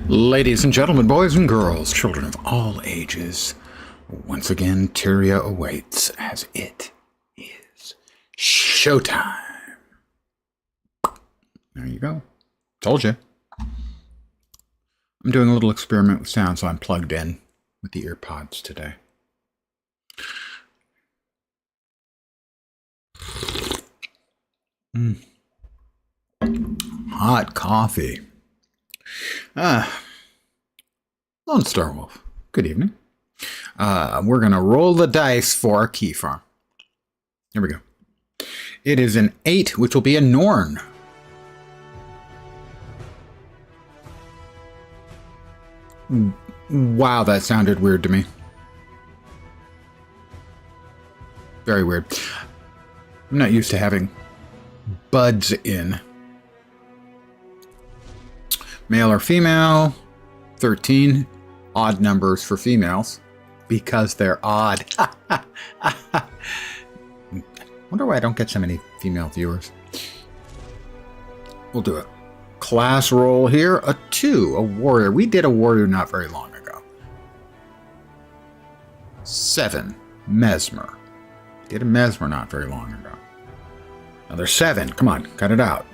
Ladies and gentlemen, boys and girls, children of all ages, once again, Tyria awaits as it is showtime. There you go. Told you. I'm doing a little experiment with sound, so I'm plugged in with the ear pods today. Hot coffee. Lone Star Wolf. Good evening. We're going to roll the dice for Keyfarm. Here we go. It is an 8, which will be a Norn. Wow, that sounded weird to me. Very weird. I'm not used to having buds in. Male or female, 13. Odd numbers for females because they're odd. Wonder why I don't get so many female viewers. We'll do a class roll here. A 2, a warrior. We did a warrior not very long ago. 7, mesmer. Did a mesmer not very long ago. Another 7. Come on, cut it out.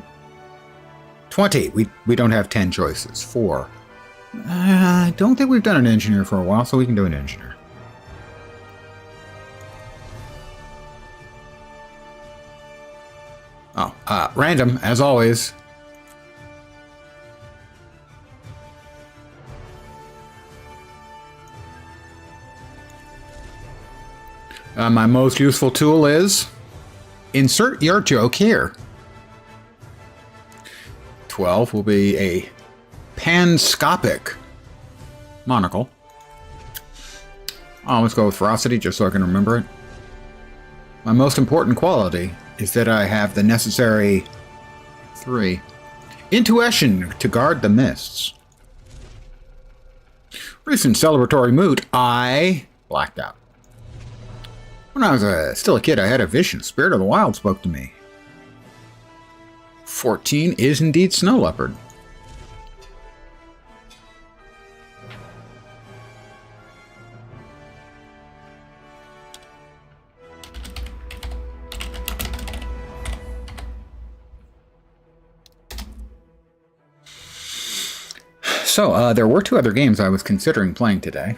20. We don't have 10 choices. 4. I don't think we've done an engineer for a while, so we can do an engineer. Oh, random, as always. My most useful tool is insert your joke here. 12 will be a panscopic monocle. I'll always go with ferocity just so I can remember it. My most important quality is that I have the necessary 3. Intuition to guard the mists. Recent celebratory mood, I blacked out. When I was still a kid, I had a vision. Spirit of the Wild spoke to me. 14 is indeed Snow Leopard. So, there were 2 other games I was considering playing today.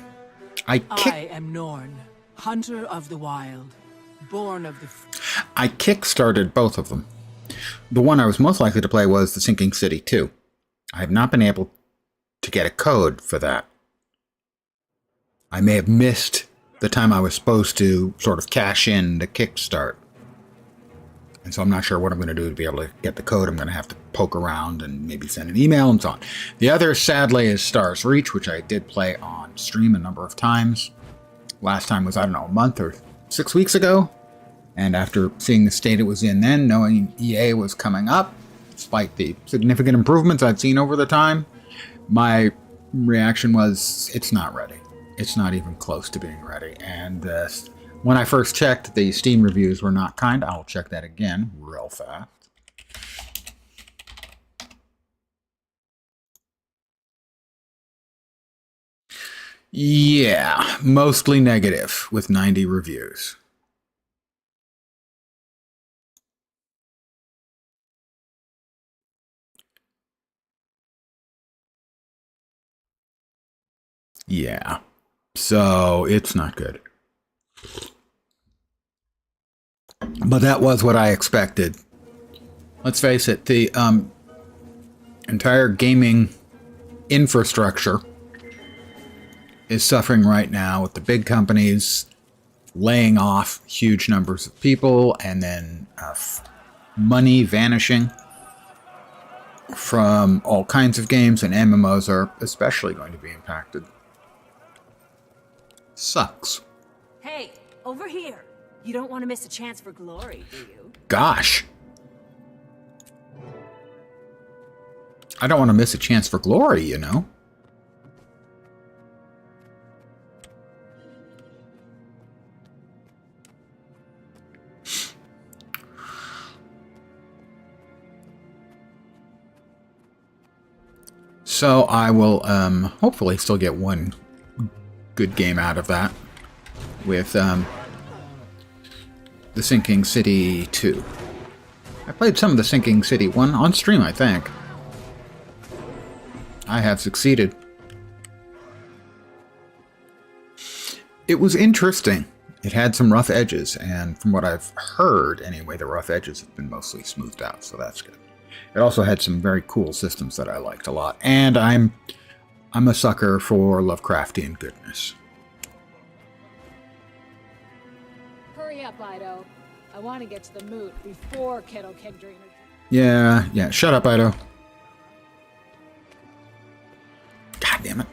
I am Norn, hunter of the wild, born of the... I kickstarted both of them. The one I was most likely to play was The Sinking City 2. I have not been able to get a code for that. I may have missed the time I was supposed to sort of cash in the kickstart. And so I'm not sure what I'm going to do to be able to get the code. I'm going to have to poke around and maybe send an email and so on. The other, sadly, is Stars Reach, which I did play on stream a number of times. Last time was, I don't know, a month or 6 weeks ago. And after seeing the state it was in then, knowing EA was coming up, despite the significant improvements I'd seen over the time, my reaction was, it's not ready. It's not even close to being ready. And when I first checked, the Steam reviews were not kind. I'll check that again real fast. Yeah, mostly negative with 90 reviews. Yeah, so it's not good. But that was what I expected. Let's face it, the entire gaming infrastructure is suffering right now with the big companies laying off huge numbers of people and then money vanishing from all kinds of games, and MMOs are especially going to be impacted. Sucks. Hey, over here. You don't want to miss a chance for glory, do you? Gosh. I don't want to miss a chance for glory, you know. So I will hopefully still get one good game out of that with the Sinking City 2. I played some of the Sinking City 1 on stream, I think. I have succeeded. It was interesting. It had some rough edges, and from what I've heard, anyway, the rough edges have been mostly smoothed out, so that's good. It also had some very cool systems that I liked a lot, and I'm a sucker for Lovecraftian goodness. Hurry up, Ido. I want to get to the moot before Kettle Keg Drainer. Yeah, shut up, Ido. God damn it.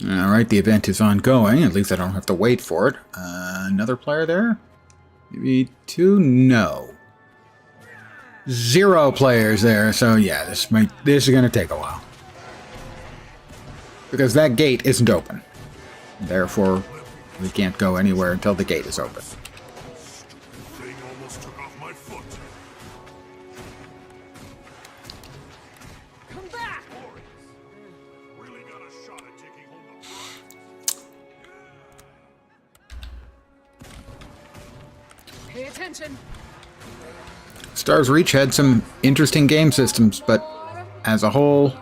Alright, the event is ongoing. At least I don't have to wait for it. Another player there? Maybe two? No. 0 players there, so yeah, this is going to take a while. Because that gate isn't open. Therefore, we can't go anywhere until the gate is open. Thing almost took off my foot. Come back! Really got a shot at taking home the prize. Pay attention. Stars Reach had some interesting game systems, but as a whole,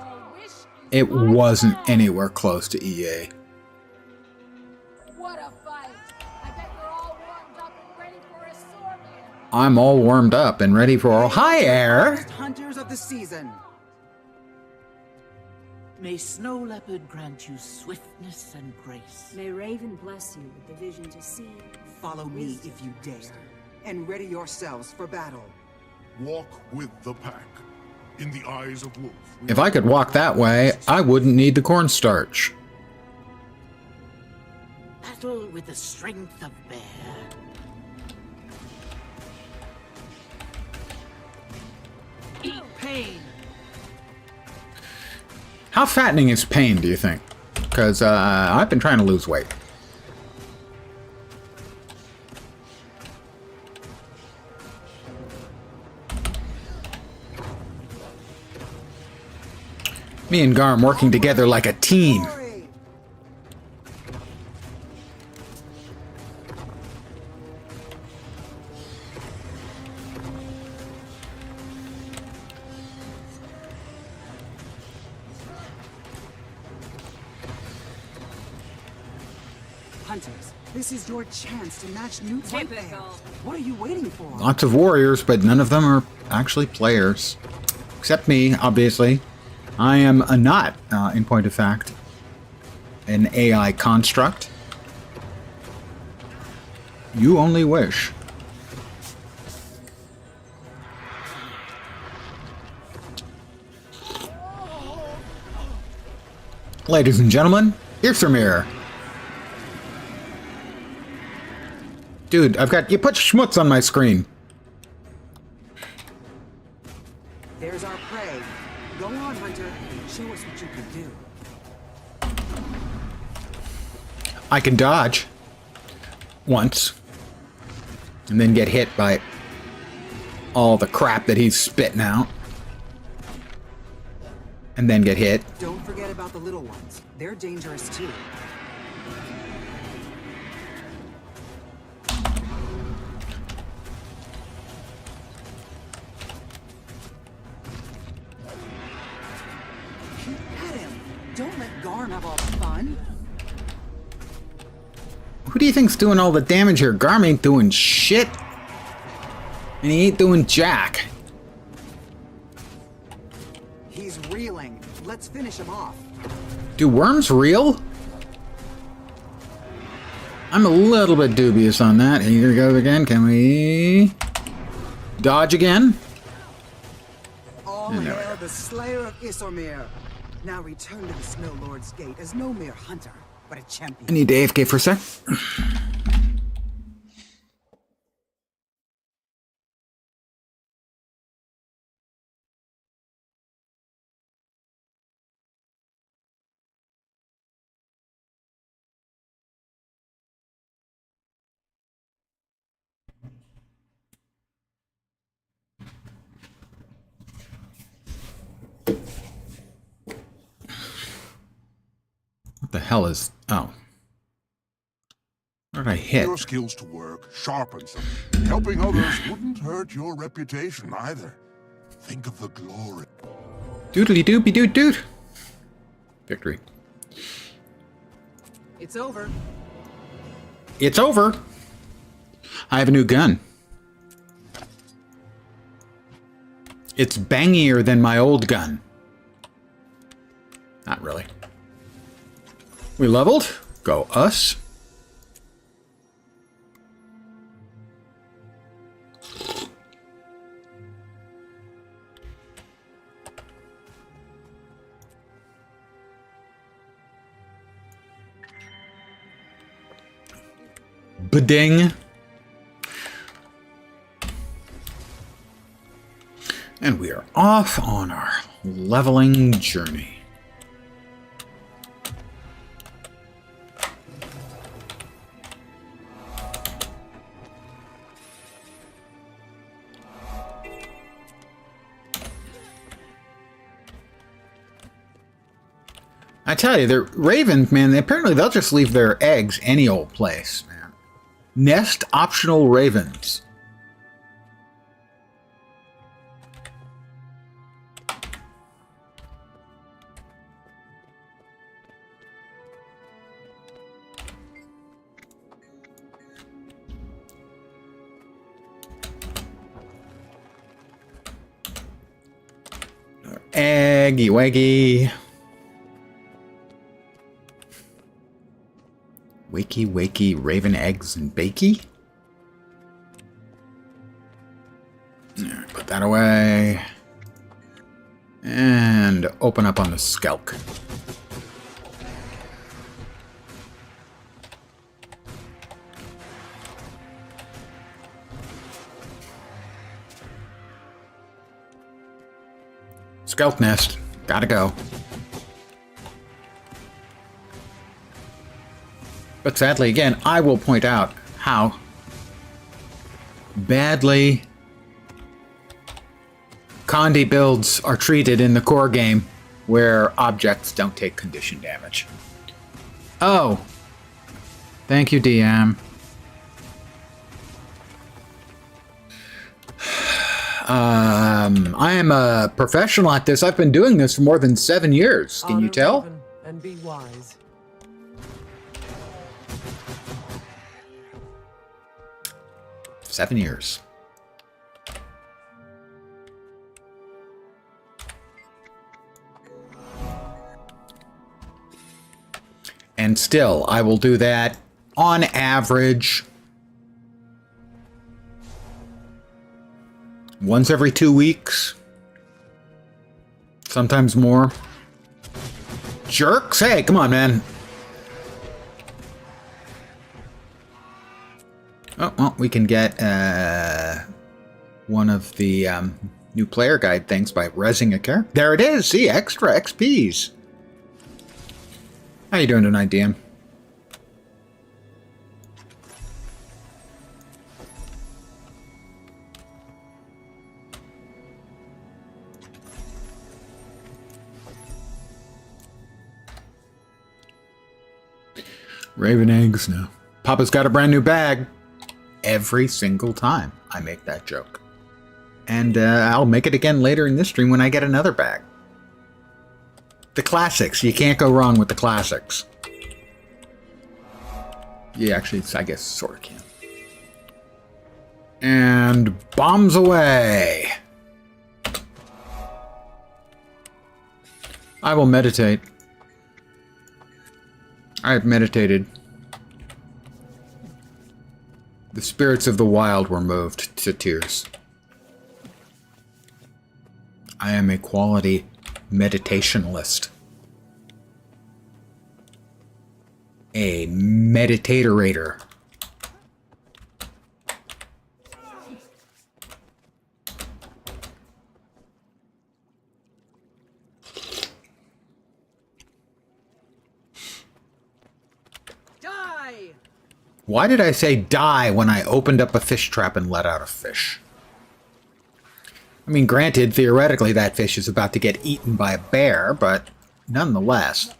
it wasn't anywhere close to EA. What a fight! I bet you're all warmed up and ready for a sword man. I'm all warmed up and ready for all. Hi, Air! Hunters of the season. May Snow Leopard grant you swiftness and grace. May Raven bless you with the vision to see. Follow me if you dare, and ready yourselves for battle. Walk with the pack. In the eyes of Wolf. If I could walk that way, I wouldn't need the cornstarch. Battle with the strength of bear. Eat pain. How fattening is pain, do you think? Because I've been trying to lose weight. Me and Garm working together like a team. Glory! Hunters, this is your chance to match new white bears. Typical. What are you waiting for? Lots of warriors, but none of them are actually players. Except me, obviously. I am not, in point of fact, an AI construct. You only wish. Ladies and gentlemen, Irsamir. Dude, you put schmutz on my screen. There's our prey. Go on, Hunter. Show us what you can do. I can dodge. Once. And then get hit by all the crap that he's spitting out. And then get hit. Don't forget about the little ones. They're dangerous too. Keep at him. Don't let Garm have all the fun. Who do you think's doing all the damage here? Garm ain't doing shit. And he ain't doing jack. He's reeling. Let's finish him off. Do worms reel? I'm a little bit dubious on that. Here he goes again. Can we dodge again? All And there we hail the Slayer of Issormir. Now return to the Snow Lord's Gate as no mere hunter, but a champion. I need to AFK for a sec. What the hell is... Oh. What did I hit? Your skills to work sharpens them. Helping others wouldn't hurt your reputation either. Think of the glory. Doodly doopy doot doot. Victory. It's over. It's over. I have a new gun. It's bangier than my old gun. Not really. We leveled. Go us. Bading. And we are off on our leveling journey. I tell you, the ravens, man, apparently they'll just leave their eggs any old place, man. Nest optional ravens. Eggy waggy. Wakey wakey raven eggs and bakey. Put that away. And open up on the skelk. Skelk nest. Gotta go. But sadly, again, I will point out how badly Condi builds are treated in the core game, where objects don't take condition damage. Oh. Thank you, DM. I am a professional at this. I've been doing this for more than 7 years. Can you tell? And be wise. 7 years. And still, I will do that on average once every 2 weeks. Sometimes more. Jerks! Hey, come on, man. Oh, well, we can get one of the new player guide things by rezzing a character. There it is! See, extra XPs. How you doing tonight, DM? Raven eggs, no. Papa's got a brand new bag. Every single time I make that joke. And I'll make it again later in this stream when I get another bag. The classics. You can't go wrong with the classics. Yeah, actually, I guess sort of can. And bombs away. I will meditate. I have meditated. The spirits of the wild were moved to tears. I am a quality meditationalist. A meditatorator. Die! Why did I say die when I opened up a fish trap and let out a fish? I mean, granted, theoretically that fish is about to get eaten by a bear, but nonetheless.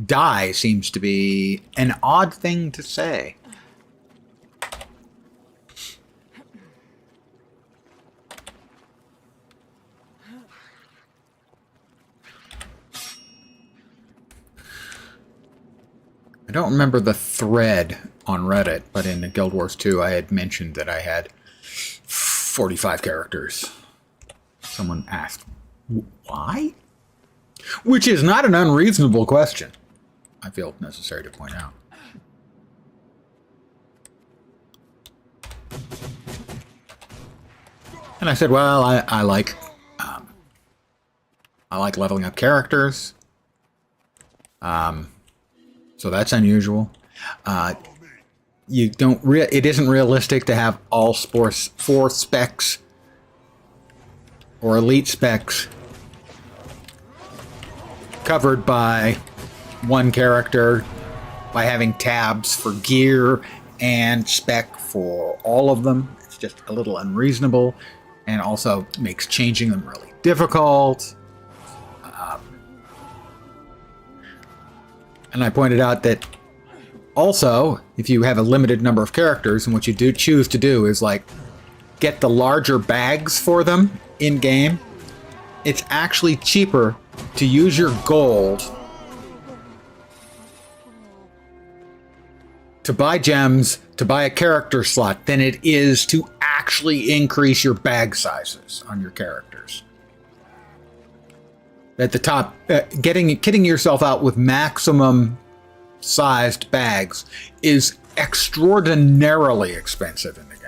die seems to be an odd thing to say. I don't remember the thread on Reddit, but in Guild Wars 2 I had mentioned that I had 45 characters. Someone asked, why? Which is not an unreasonable question, I feel necessary to point out. And I said, well, I like leveling up characters. So that's unusual. You don't. It isn't realistic to have all 4 specs or elite specs covered by one character by having tabs for gear and spec for all of them. It's just a little unreasonable, and also makes changing them really difficult. And I pointed out that also, if you have a limited number of characters, and what you do choose to do is like get the larger bags for them in game, it's actually cheaper to use your gold to buy gems, to buy a character slot, than it is to actually increase your bag sizes on your characters. At the top, kitting yourself out with maximum sized bags is extraordinarily expensive in the game.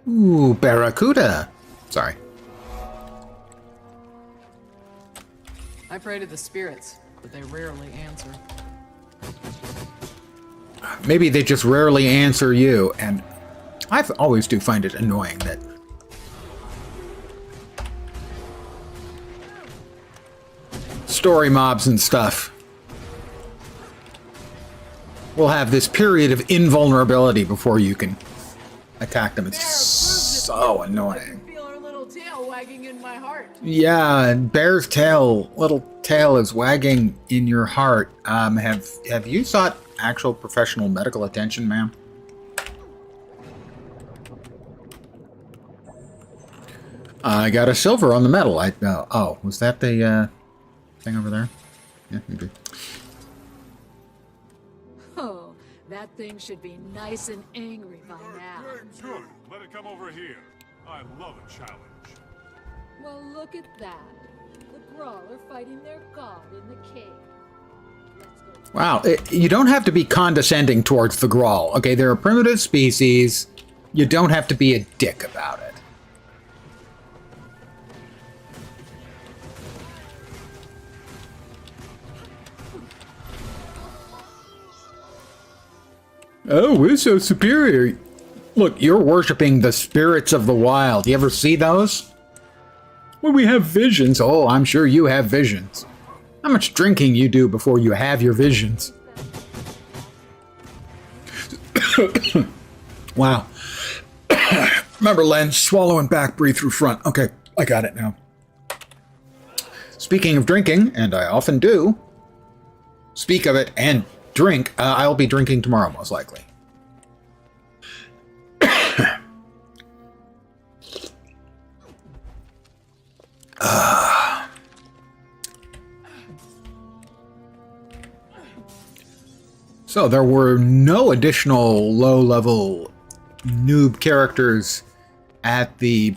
Ooh, Barracuda. Sorry. I pray to the spirits, but they rarely answer. Maybe they just rarely answer you, and I always do find it annoying that story mobs and stuff will have this period of invulnerability before you can attack them. It's so annoying. Wagging in my heart. Yeah, and Bear's little tail is wagging in your heart. Have you sought actual professional medical attention, ma'am? I got a silver on the medal. Oh, was that the thing over there? Yeah, maybe. Oh, that thing should be nice and angry by now. Good. Let it come over here. I love a challenge. Well, look at that. The Grawl are fighting their god in the cave. Let's go. Wow, you don't have to be condescending towards the Grawl. Okay, they're a primitive species. You don't have to be a dick about it. Oh, we're so superior. Look, you're worshipping the spirits of the wild. You ever see those? When we have visions. Oh, I'm sure you have visions. How much drinking you do before you have your visions? Wow. Remember, Len, swallow and back, breathe through front. Okay, I got it now. Speaking of drinking, and I often do speak of it and drink, I'll be drinking tomorrow, most likely. So there were no additional low-level noob characters at the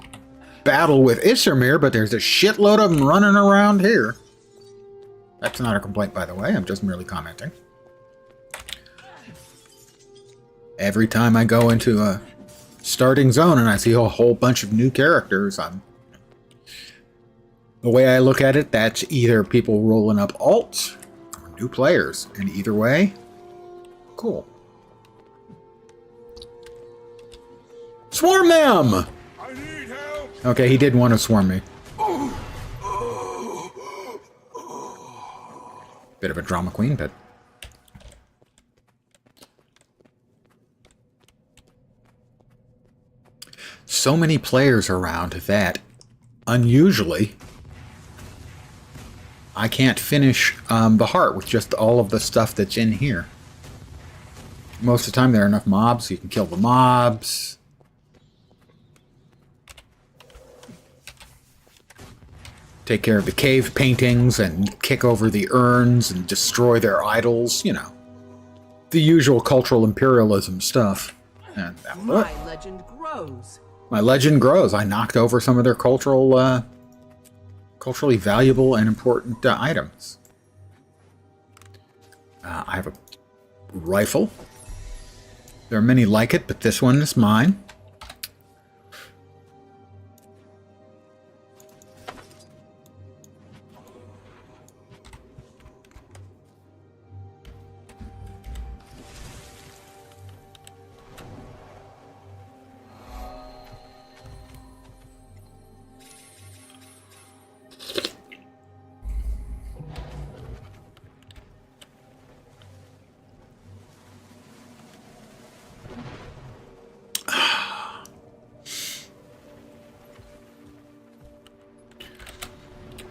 battle with Issermir, but there's a shitload of them running around here. That's not a complaint, by the way. I'm just merely commenting. Every time I go into a starting zone and I see a whole bunch of new characters, the way I look at it, that's either people rolling up alts or new players. And either way, cool. Swarm them! I need help! Okay, he did want to swarm me. Bit of a drama queen, but... So many players around that, unusually, I can't finish the heart with just all of the stuff that's in here. Most of the time there are enough mobs so you can kill the mobs. Take care of the cave paintings and kick over the urns and destroy their idols, you know. The usual cultural imperialism stuff. And My legend grows. my legend grows. I knocked over some of their culturally valuable and important items. I have a rifle. There are many like it, but this one is mine.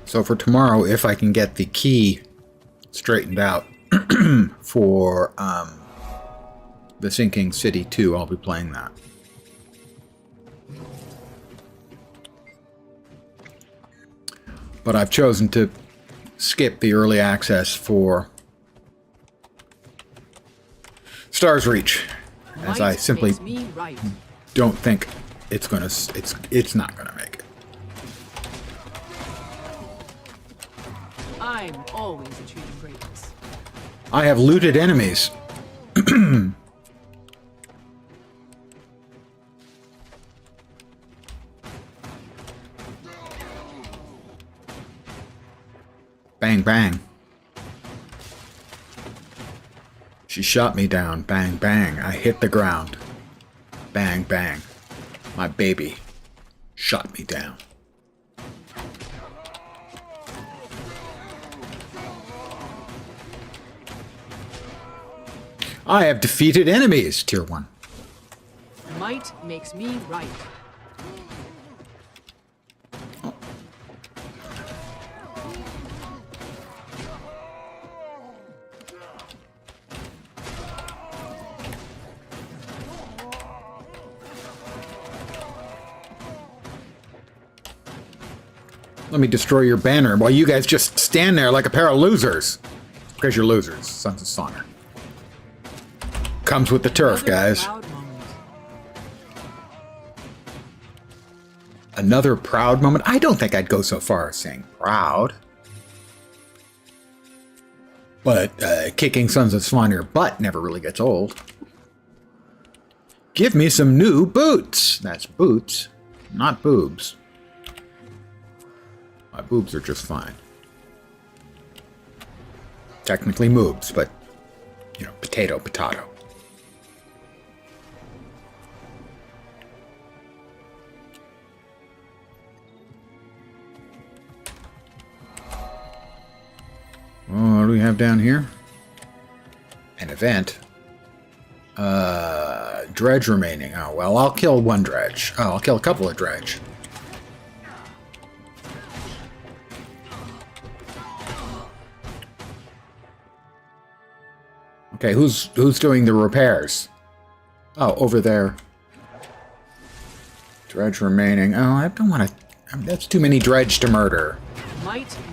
So for tomorrow, if I can get the key straightened out for the Sinking City 2, I'll be playing that. But I've chosen to skip the early access for Star's Reach, as I simply don't think it's not gonna make it. I'm always achieving greatness. I have looted enemies. Bang, bang. She shot me down. Bang, bang. I hit the ground. Bang, bang. My baby shot me down. I have defeated enemies, Tier 1. Might makes me right. Let me destroy your banner while you guys just stand there like a pair of losers. Because you're losers, Sons of Sonner. Comes with the turf, guys. Another proud moment? I don't think I'd go so far as saying proud. But kicking Sons of Slaughter butt never really gets old. Give me some new boots. That's boots, not boobs. My boobs are just fine. Technically moobs, but, you know, potato, potato. Oh, what do we have down here? An event. Dredge remaining. Oh, well, I'll kill one dredge. Oh, I'll kill a couple of dredge. Okay, who's doing the repairs? Oh, over there. Dredge remaining. Oh, I don't want to... That's too many dredge to murder.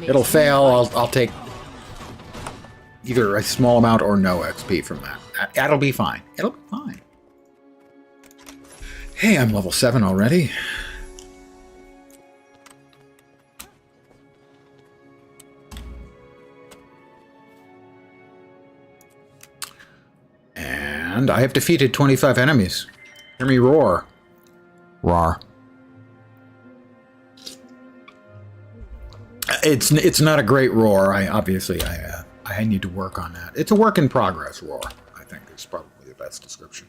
It'll fail. I'll take either a small amount or no XP from that. That'll be fine. It'll be fine. Hey, I'm level 7 already. And I have defeated 25 enemies. Hear me roar. Roar. It's not a great roar. I need to work on that. It's a work in progress roar, I think is probably the best description.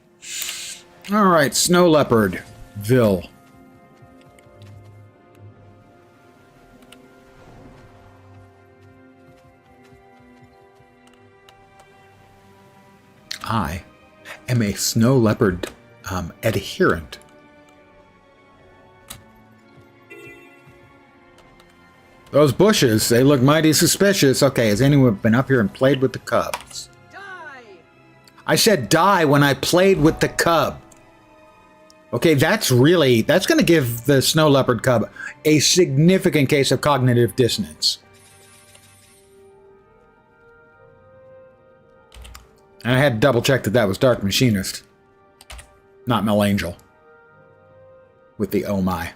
All right, Snow Leopard, Ville. I am a snow leopard adherent. Those bushes, they look mighty suspicious. Okay, has anyone been up here and played with the cubs? Die! I said die when I played with the cub. Okay, that's going to give the snow leopard cub a significant case of cognitive dissonance. And I had to double check that was Dark Machinist, not Mel Angel, with the oh my.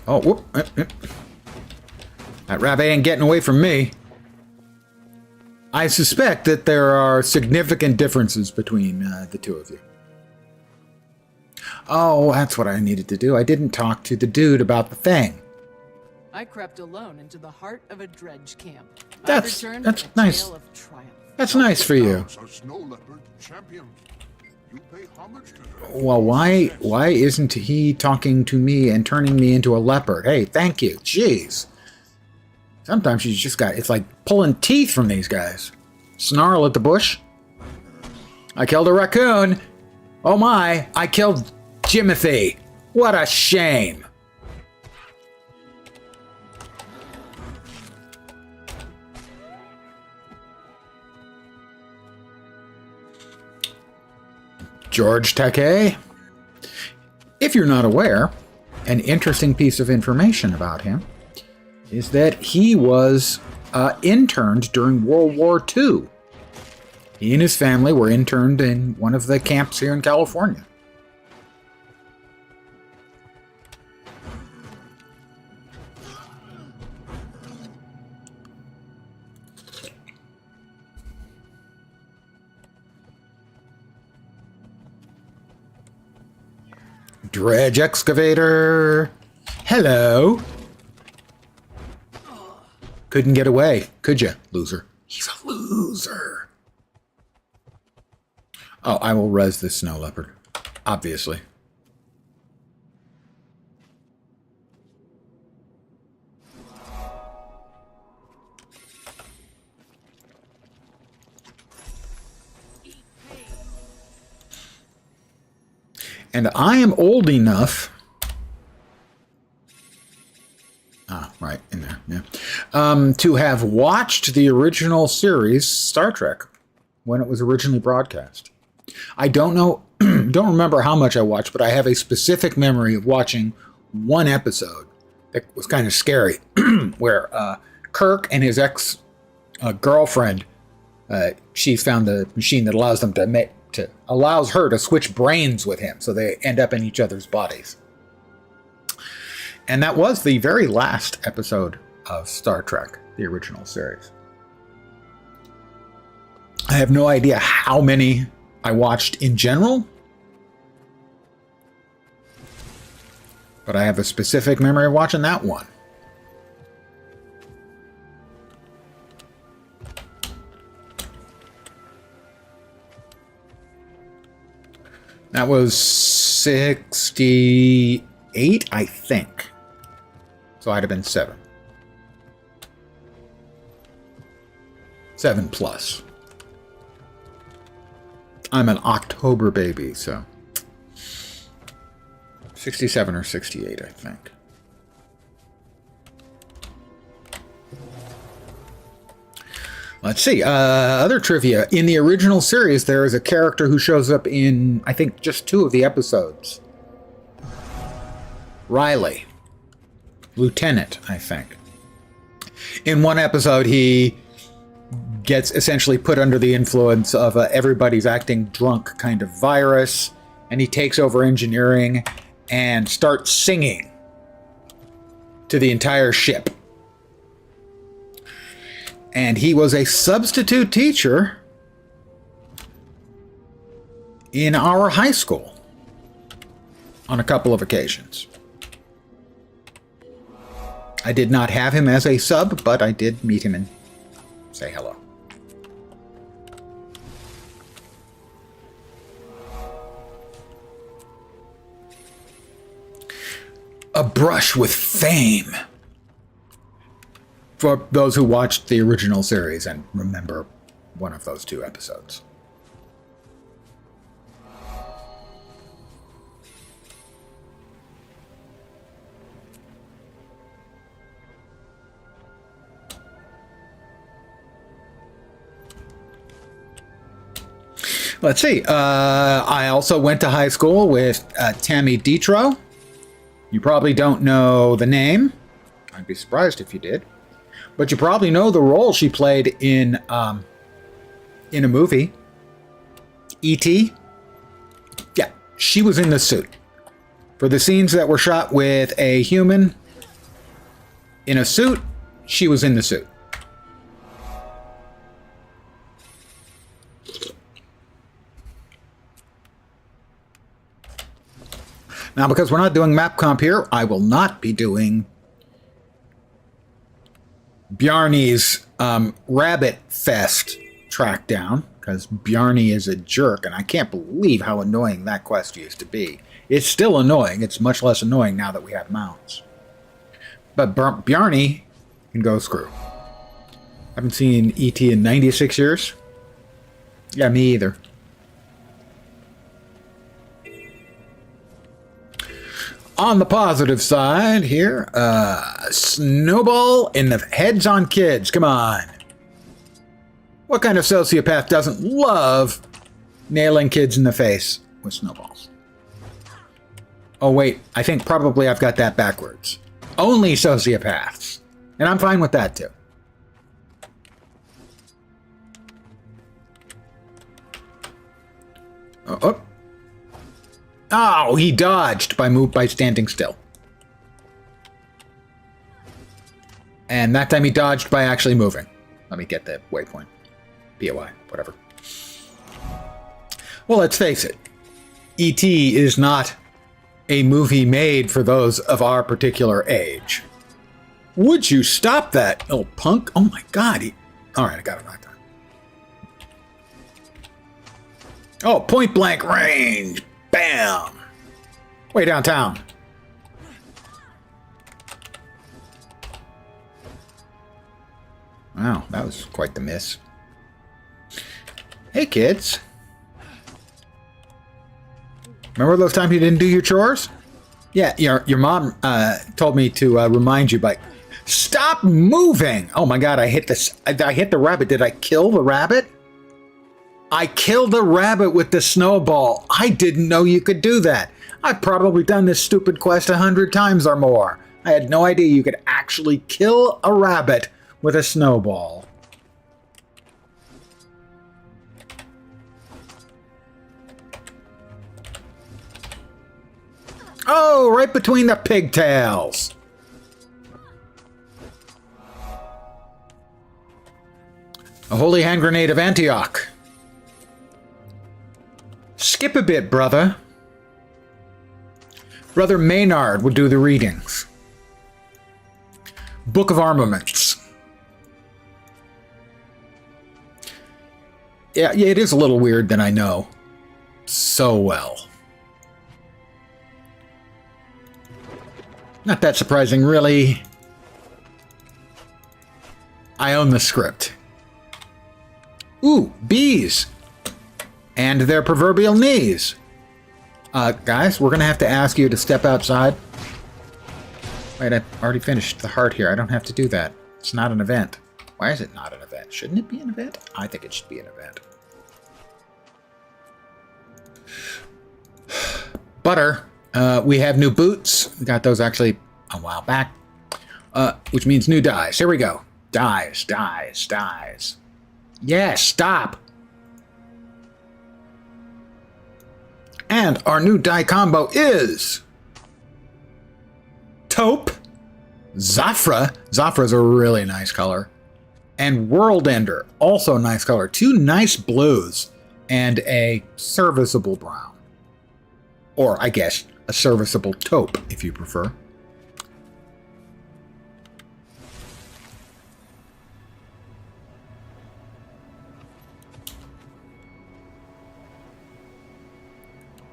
Oh, whoop. That rabbit ain't getting away from me. I suspect that there are significant differences between the two of you. Oh, that's what I needed to do. I didn't talk to the dude about the thing. I crept alone into the heart of a dredge camp. That's I returned nice. with a tale of triumph. That's nice for you. A snow leopard champion. You pay homage to her. Well, why isn't he talking to me and turning me into a leopard? Hey, thank you. Jeez. Sometimes you just it's like pulling teeth from these guys. Snarl at the bush. I killed a raccoon. Oh my, I killed Jimothy. What a shame. George Takei. If you're not aware, an interesting piece of information about him is that he was interned during World War II. He and his family were interned in one of the camps here in California. Dredge excavator. Hello. Couldn't get away, could you, loser? He's a loser. Oh, I will res this snow leopard, obviously. And I am old enough. Right in there, yeah. To have watched the original series, Star Trek, when it was originally broadcast. I don't know, don't remember how much I watched, but I have a specific memory of watching one episode that was kind of scary, where Kirk and his ex-girlfriend, she found the machine that allows them allows her to switch brains with him, so they end up in each other's bodies. And that was the very last episode of Star Trek, the original series. I have no idea how many I watched in general, but I have a specific memory of watching that one. That was 68, I think. So I'd have been 7. 7 plus. I'm an October baby, so 67 or 68, I think. Let's see. Other trivia. In the original series, there is a character who shows up in, I think, just 2 of the episodes. Riley. Lieutenant, I think. In one episode, he gets essentially put under the influence of everybody's acting drunk kind of virus, and he takes over engineering and starts singing to the entire ship. And he was a substitute teacher in our high school on a couple of occasions. I did not have him as a sub, but I did meet him and say hello. A brush with fame. For those who watched the original series and remember one of those 2 episodes. Let's see. I also went to high school with Tammy Detro. You probably don't know the name. I'd be surprised if you did. But you probably know the role she played in a movie. E.T. Yeah, she was in the suit. For the scenes that were shot with a human in a suit, she was in the suit. Now, because we're not doing map comp here, I will not be doing Bjarne's Rabbit Fest track down, because Bjarne is a jerk, and I can't believe how annoying that quest used to be. It's still annoying. It's much less annoying now that we have mounts. But Bjarne can go screw. Haven't seen E.T. in 96 years. Yeah, me either. On the positive side here, snowball in the heads on kids. Come on. What kind of sociopath doesn't love nailing kids in the face with snowballs? Oh, wait. I think probably I've got that backwards. Only sociopaths. And I'm fine with that, too. Oh. Oh, he dodged by standing still. And that time he dodged by actually moving. Let me get the waypoint. POI, whatever. Well, let's face it. E.T. is not a movie made for those of our particular age. Would you stop that, little punk? Oh my god. All right, I got it right time. Oh, point blank range. Bam! Way downtown. Wow, that was quite the miss. Hey, kids. Remember those times you didn't do your chores? Yeah, your mom told me to remind you by... Stop moving! Oh my god, I hit the rabbit. Did I kill the rabbit? I killed a rabbit with the snowball. I didn't know you could do that. I've probably done this stupid quest 100 times or more. I had no idea you could actually kill a rabbit with a snowball. Oh, right between the pigtails. A holy hand grenade of Antioch. Skip a bit, brother. Brother Maynard would do the readings. Book of Armaments. Yeah, it is a little weird that I know so well. Not that surprising, really. I own the script. Ooh, bees. And their proverbial knees. Guys, we're going to have to ask you to step outside. Wait, I already finished the heart here. I don't have to do that. It's not an event. Why is it not an event? Shouldn't it be an event? I think it should be an event. Butter. We have new boots. We got those actually a while back. Which means new dyes. Here we go. Dyes, dyes, dyes. Yes, stop. And our new dye combo is Taupe, Zafra. Zafra's a really nice color. And World Ender, also a nice color. 2 nice blues and a serviceable brown. Or, I guess, a serviceable taupe, if you prefer.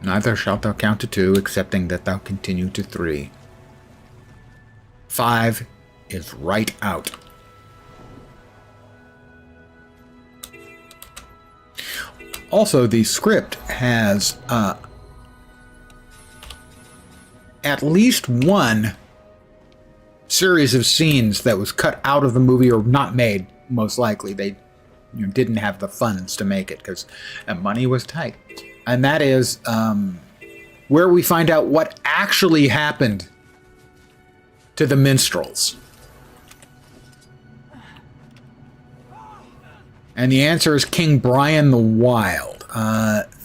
Neither shalt thou count to 2, excepting that thou continue to 3. 5 is right out. Also, the script has at least one series of scenes that was cut out of the movie or not made. Most likely, they didn't have the funds to make it because money was tight. And that is where we find out what actually happened to the minstrels. And the answer is King Brian the Wild.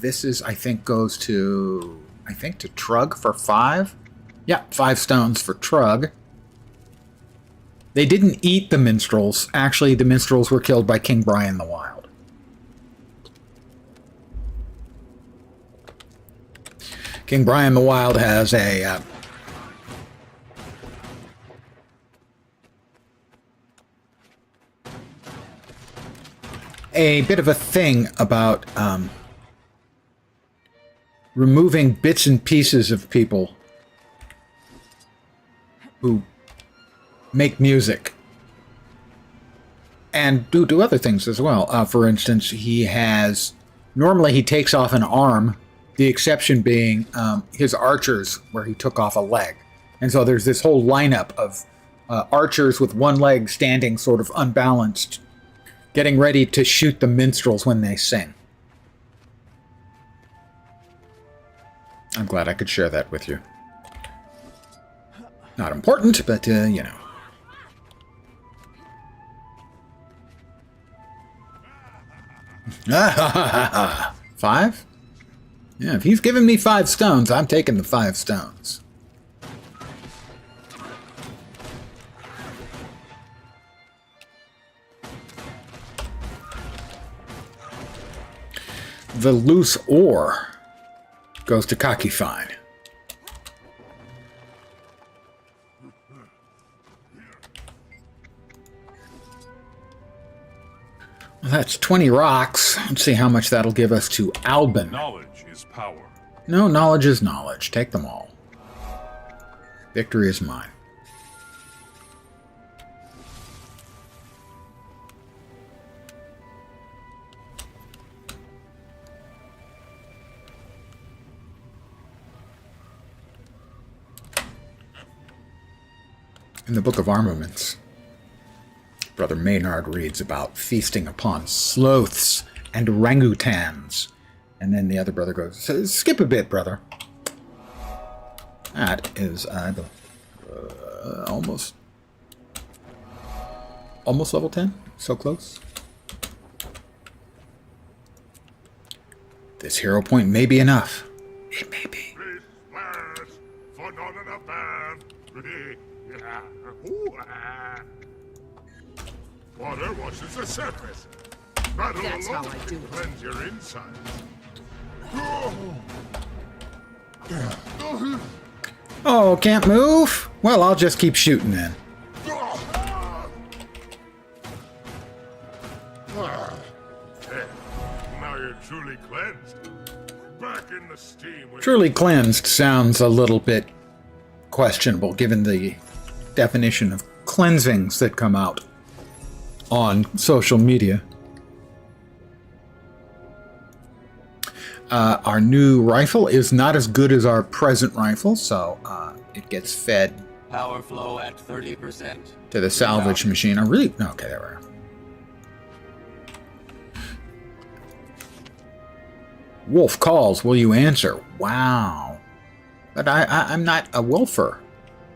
This is, I think, goes to, to Trug for 5. Yeah, 5 stones for Trug. They didn't eat the minstrels. Actually, the minstrels were killed by King Brian the Wild. King Brian the Wild has a bit of a thing about removing bits and pieces of people who make music and do other things as well. For instance, normally he takes off an arm, the exception being his archers, where he took off a leg. And so there's this whole lineup of archers with one leg standing sort of unbalanced, getting ready to shoot the minstrels when they sing. I'm glad I could share that with you. Not important, but, you know. Five? Yeah, if he's giving me 5 stones, I'm taking the 5 stones. The loose ore goes to Keyfarm. Well, that's 20 rocks. Let's see how much that'll give us to Albin. Knowledge is power. No, knowledge is knowledge. Take them all. Victory is mine. In the Book of Armaments, Brother Maynard reads about feasting upon sloths and orangutans. And then the other brother goes, skip a bit, brother. That is almost level 10. So close. This hero point may be enough. It may be. Water washes the surface. Battle That's how alone I do it. cleanse your insides. Oh, can't move? Well, I'll just keep shooting then. Now you're truly cleansed. Back in the steam. Truly cleansed sounds a little bit questionable given the definition of cleansings that come out on social media. Our new rifle is not as good as our present rifle, so it gets fed Power flow at 30%. to the salvage machine. Okay, there we are. Wolf calls, will you answer? Wow. But I'm not a wolfer.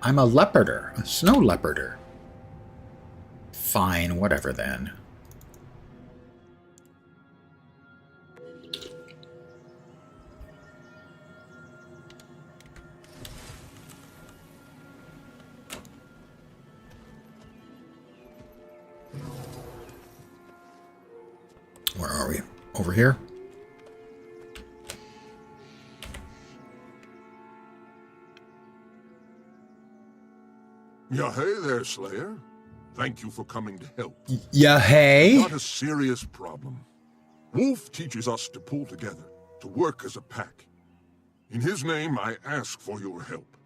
I'm a leoparder, a snow leoparder. Fine, whatever then. Where are we? Over here? Yeah, hey there, Slayer. Thank you for coming to help. Yeah, hey. Got a serious problem. Wolf teaches us to pull together, to work as a pack. In his name, I ask for your help.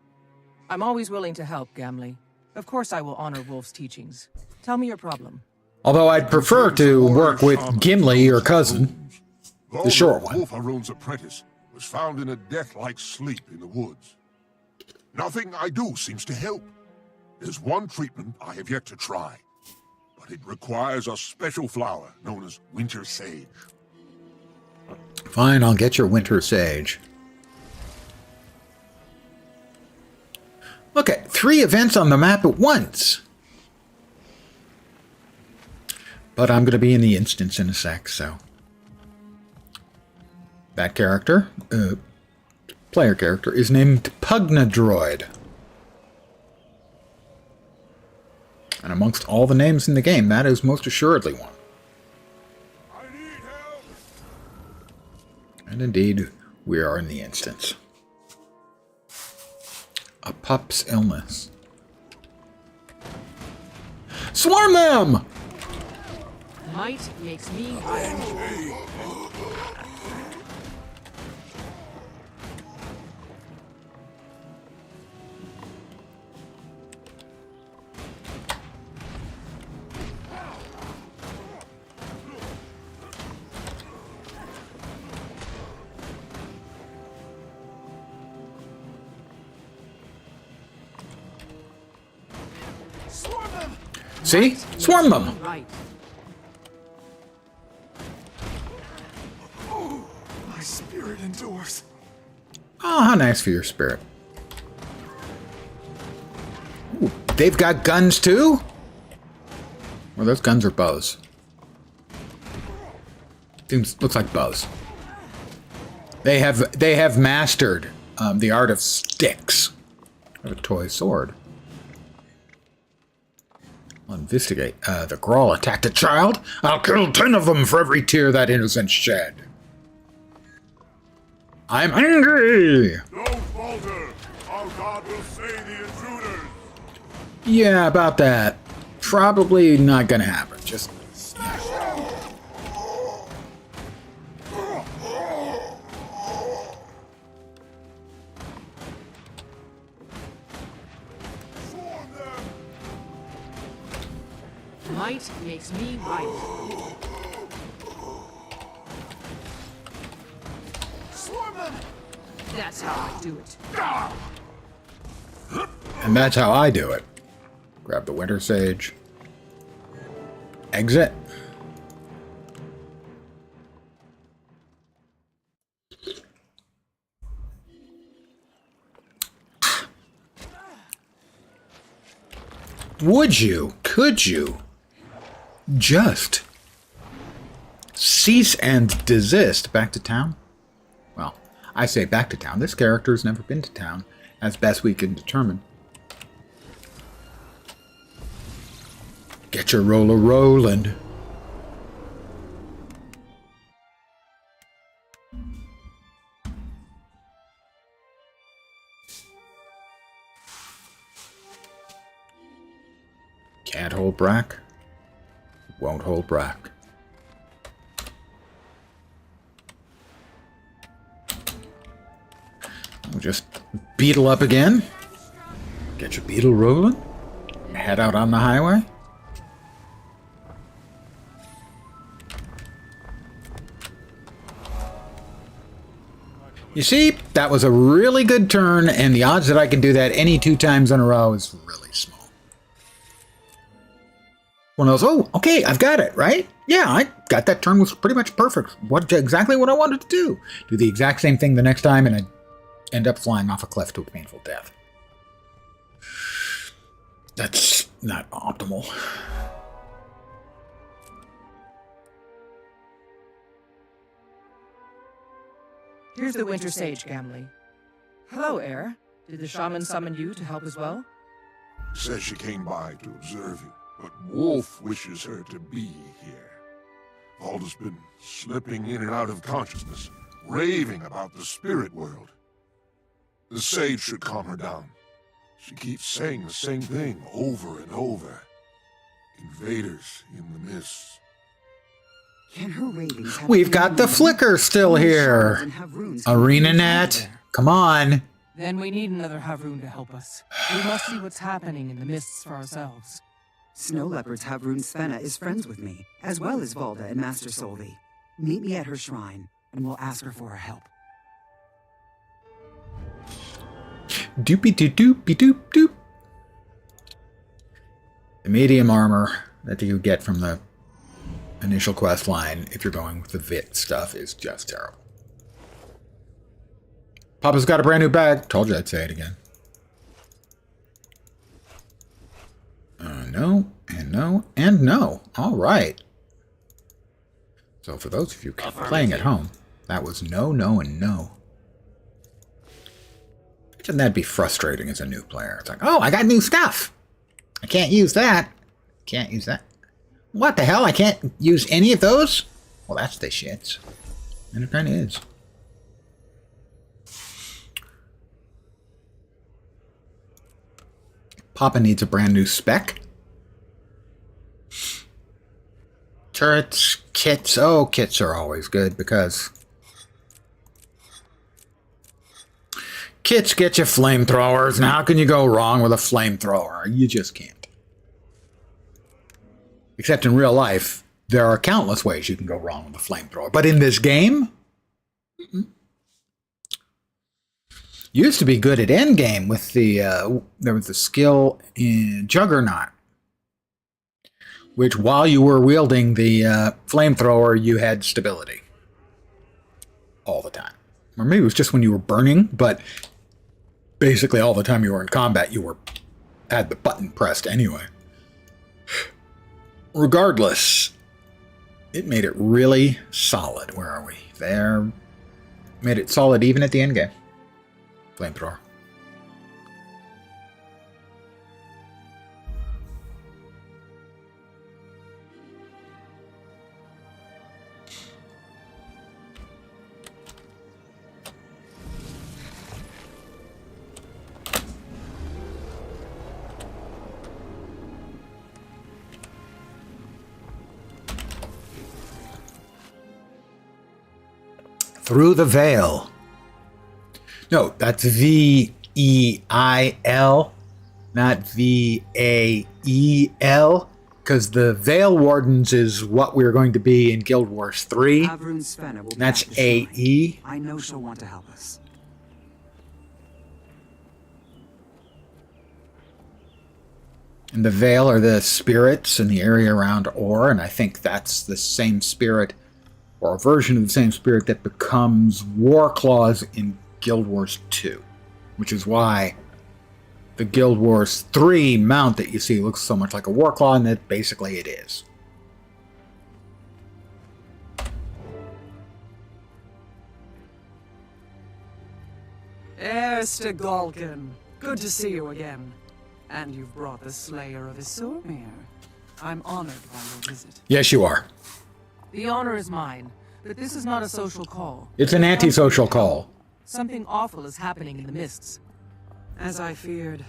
I'm always willing to help, Gamley. Of course I will honor Wolf's teachings. Tell me your problem. Although I'd prefer to work with Gimli, your cousin. The short one. Wolf apprentice was found in a death-like sleep in the woods. Nothing I do seems to help. There's one treatment I have yet to try, but it requires a special flower known as winter sage. Fine, I'll get your winter sage. Look at 3 events on the map at once. But I'm going to be in the instance in a sec, so. That character, player character, is named Pugnadroid. And amongst all the names in the game, that is most assuredly one. I need help! And indeed, we are in the instance. A pup's illness. Swarm them! Might makes me right. See? Swarm them! Right. My spirit endures. Oh, how nice for your spirit. Ooh, they've got guns too? Well, those guns are bows. Looks like bows. They have mastered the art of sticks. I have a toy sword. I'll investigate. The Grawl attacked a child. I'll kill 10 of them for every tear that innocent shed. I'm angry! Don't falter! Our God will slay the intruders! Yeah, about that. Probably not gonna happen. Just... Might makes me right. That's how I do it. And that's how I do it. Grab the winter sage. Exit. Would you? Could you? Just cease and desist. Back to town? Well, I say back to town. This character's never been to town, as best we can determine. Get your roller rolling. Can't hold Brack. Won't hold Brack. We'll just beetle up again. Get your beetle rolling. Head out on the highway. You see, that was a really good turn, and the odds that I can do that any 2 times in a row is really small. One of those, oh, okay, I've got it, right? Yeah, I got that turn was pretty much perfect. Exactly what I wanted to do. Do the exact same thing the next time, and I end up flying off a cliff to a painful death. That's not optimal. Here's the Winter Sage, Gamley. Hello, Heir. Did the shaman summon you to help as well? Says she came by to observe you, but Wolf wishes her to be here. Valda's been slipping in and out of consciousness, raving about the spirit world. The sage should calm her down. She keeps saying the same thing over and over. Invaders in the mists. Can her ravings have We've got the flicker still here. ArenaNet, come on. Then we need another Havroon to help us. We must see what's happening in the mists for ourselves. Snow Leopard's Havroon Svenna is friends with me, as well as Valda and Master Solvi. Meet me at her shrine. and we'll ask her for her help. Doopy doop doopy doop doop. The medium armor that you get from the initial quest line, if you're going with the VIT stuff, is just terrible. Papa's got a brand new bag. Told you I'd say it again. No, and no, and no. All right. So for those of you playing at home, that was no, no, and no. Imagine that'd be frustrating as a new player. It's like, oh, I got new stuff. I can't use that. Can't use that. What the hell? I can't use any of those? Well, that's the shits. And it kind of is. Papa needs a brand new spec. Turrets, kits. Oh, kits are always good because kits get you flamethrowers. And how can you go wrong with a flamethrower? You just can't. Except in real life, there are countless ways you can go wrong with a flamethrower. But in this game, used to be good at endgame with the there was the skill in Juggernaut, which while you were wielding the flamethrower, you had stability all the time. Or maybe it was just when you were burning, but basically all the time you were in combat, you had the button pressed anyway. Regardless, it made it really solid. Where are we? There. Made it solid even at the end game. Flamethrower. Through the Veil. No, that's V-E-I-L, not V-A-E-L, because the Veil Wardens is what we're going to be in Guild Wars 3. That's A-E. I know she'll want to help us. And the Veil are the spirits in the area around Ore, and I think that's the same spirit, or a version of the same spirit that becomes War Claws in Guild Wars 2, which is why the Guild Wars 3 mount that you see looks so much like a War Claw, and that basically it is. Erste Golgan, good to see you again. And you've brought the Slayer of Isurmir. I'm honored by your visit. Yes, you are. The honor is mine, but this is not a social call. It's an antisocial call. Something awful is happening in the mists. As I feared,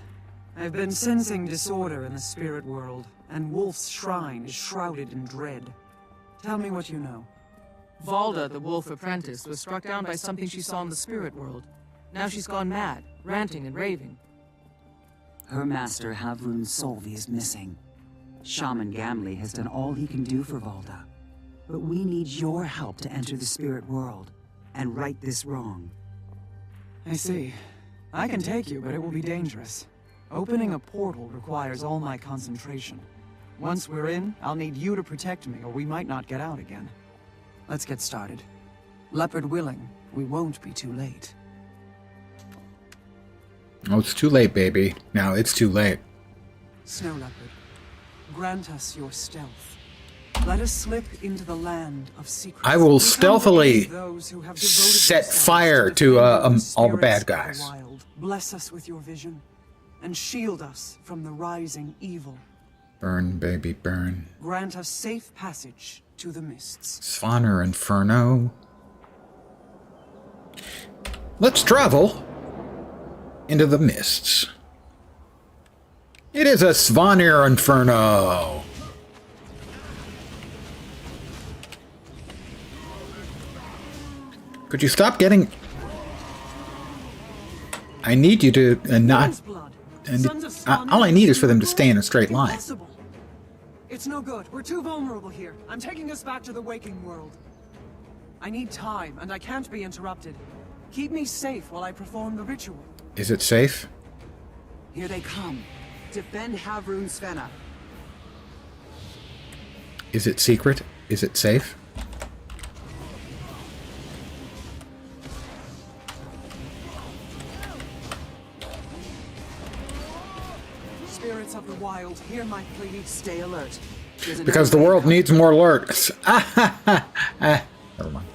I've been sensing disorder in the spirit world, and Wolf's shrine is shrouded in dread. Tell me what you know. Valda, the wolf apprentice, was struck down by something she saw in the spirit world. Now she's gone mad, ranting and raving. Her master, Havrun Solvi, is missing. Shaman Gamli has done all he can do for Valda. But we need your help to enter the spirit world and right this wrong. I see. I can take you, but it will be dangerous. Opening a portal requires all my concentration. Once we're in, I'll need you to protect me, or we might not get out again. Let's get started. Leopard willing, we won't be too late. Oh, it's too late, baby. Now it's too late. Snow Leopard, grant us your stealth. Let us slip into the land of secrets. I will stealthily set fire to all the bad guys. Bless us with your vision, and shield us from the rising evil. Burn, baby, burn. Grant us safe passage to the mists. Svanir Inferno. Let's travel into the mists. It is a Svanir Inferno. Could you stop getting... I need you to not... And all I need is for them to stay in a straight line. It's no good. We're too vulnerable here. I'm taking us back to the waking world. I need time, and I can't be interrupted. Keep me safe while I perform the ritual. Is it safe? Here they come. Defend Havrun Svenna. Is it secret? Is it safe? Spirits of the wild, hear my plea. Stay alert. Because the world needs more lurks. Never mind.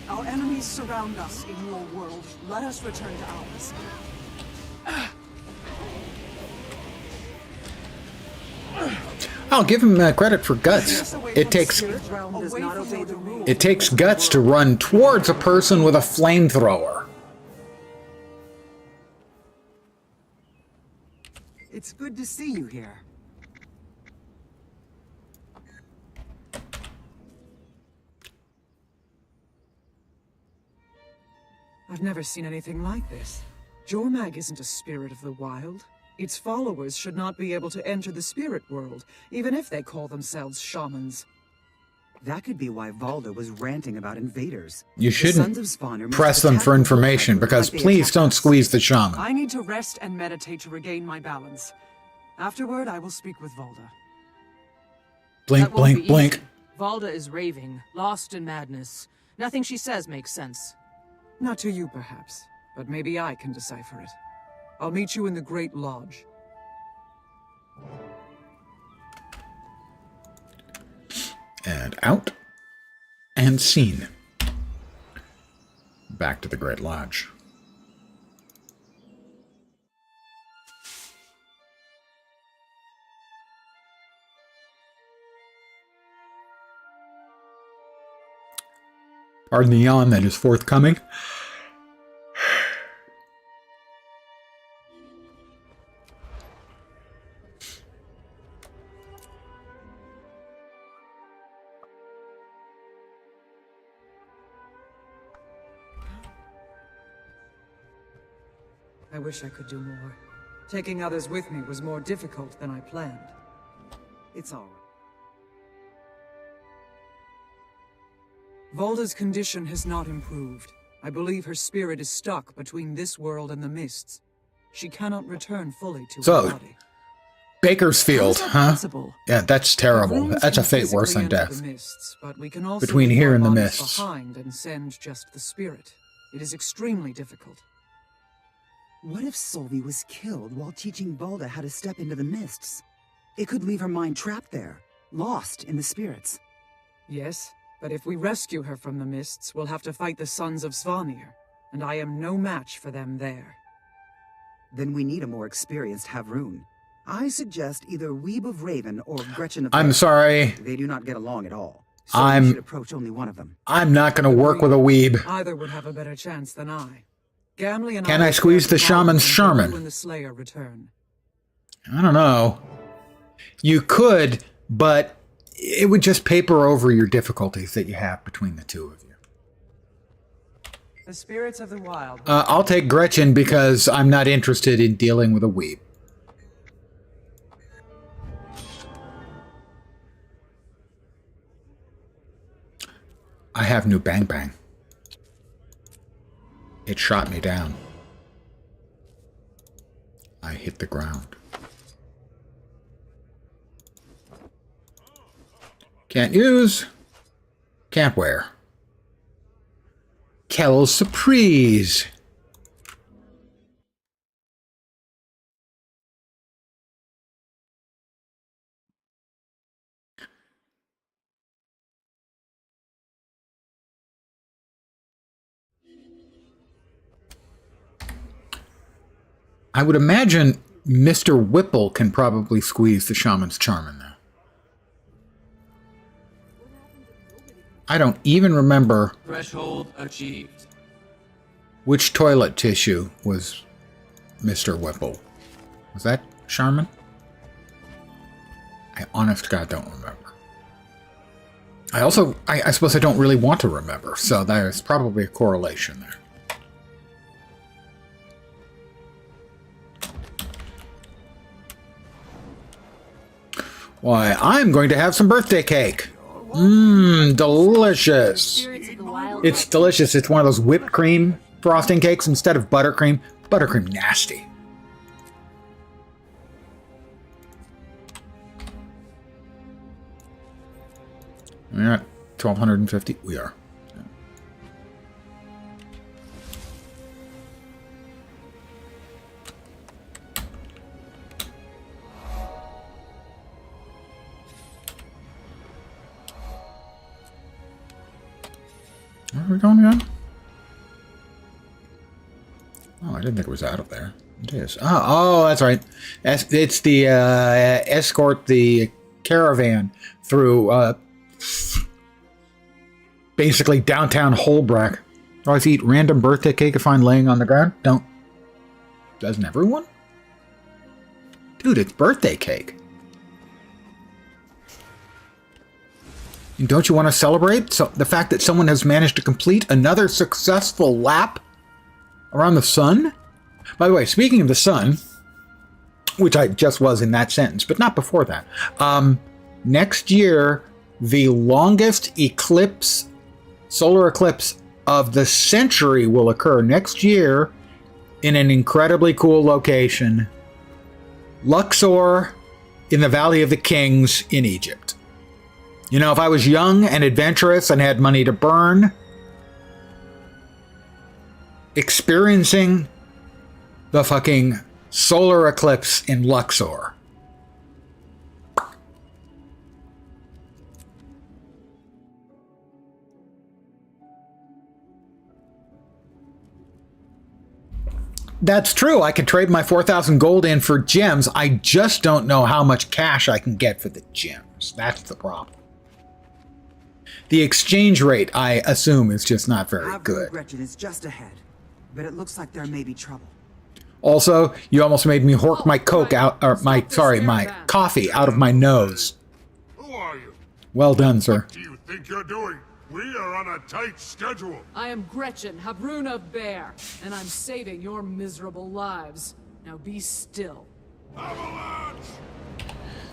Our enemies surround us in your world. Let us return to ours. I'll give him credit for guts. It takes guts to run towards a person with a flamethrower. It's good to see you here. I've never seen anything like this. Jormag isn't a spirit of the wild. Its followers should not be able to enter the spirit world, even if they call themselves shamans. That could be why Valda was ranting about invaders. You shouldn't press them for information, because please don't squeeze the shaman. I need to rest and meditate to regain my balance. Afterward, I will speak with Valda. Blink, That won't blink, be blink. easy. Valda is raving, lost in madness. Nothing she says makes sense. Not to you, perhaps, but maybe I can decipher it. I'll meet you in the Great Lodge. And out. And scene. Back to the Great Lodge. Pardon the yawn that is forthcoming. I wish I could do more. Taking others with me was more difficult than I planned. It's all right. Valda's condition has not improved. I believe her spirit is stuck between this world and the mists. She cannot return fully to her body. Bakersfield, huh? Yeah, that's terrible. That's a fate worse than death. Mists, but we can also Between leave here our and the bodies mists. behind and send just the spirit. It is extremely difficult. What if Solvi was killed while teaching Valda how to step into the mists? It could leave her mind trapped there, lost in the spirits. Yes, but if we rescue her from the mists, we'll have to fight the Sons of Svanir, and I am no match for them there. Then we need a more experienced Havrun. I suggest either Weeb of Raven or Gretchen of I'm Air. sorry. They do not get along at all. So we should approach only one of them. I'm not going to work with a weeb. Either would have a better chance than I. Gamley and Can I I squeeze the shaman's Sherman? when the Slayer return. I don't know. You could, but it would just paper over your difficulties that you have between the two of you. The spirits of the wild. I'll take Gretchen because I'm not interested in dealing with a weeb. I have new Bang Bang. It shot me down. I hit the ground. Can't use. Can't wear. Quelle surprise! I would imagine Mr. Whipple can probably squeeze the shaman's charm in there. I don't even remember Threshold achieved. which toilet tissue was Mr. Whipple. Was that Charmin? I honest to God don't remember. I suppose I don't really want to remember, so there's probably a correlation there. Why, I'm going to have some birthday cake. Mmm, delicious. Spirits of the wild. It's delicious. It's one of those whipped cream frosting cakes instead of buttercream. Buttercream, nasty. We're at 1,250. We are. Where are we going again? Oh, I didn't think it was out of there. It is. Oh, that's right. It's the escort the caravan through basically downtown Holbrack. Always eat random birthday cake I find laying on the ground. Doesn't everyone? Dude, it's birthday cake. And don't you want to celebrate the fact that someone has managed to complete another successful lap around the sun? By the way, speaking of the sun, which I just was in that sentence, but not before that. Next year, the longest eclipse, solar eclipse of the century will occur next year in an incredibly cool location. Luxor in the Valley of the Kings in Egypt. You know, if I was young and adventurous and had money to burn, experiencing the fucking solar eclipse in Luxor. That's true. I could trade my 4,000 gold in for gems. I just don't know how much cash I can get for the gems. That's the problem. The exchange rate, I assume, is just not very good. Gretchen is just ahead, but it looks like there may be trouble. Also, you almost made me hork my coke out, or my coffee out of my nose. Who are you? Well done, sir. What do you think you're doing? We are on a tight schedule. I am Gretchen, Habruna Bear, and I'm saving your miserable lives. Now be still. Avalanche!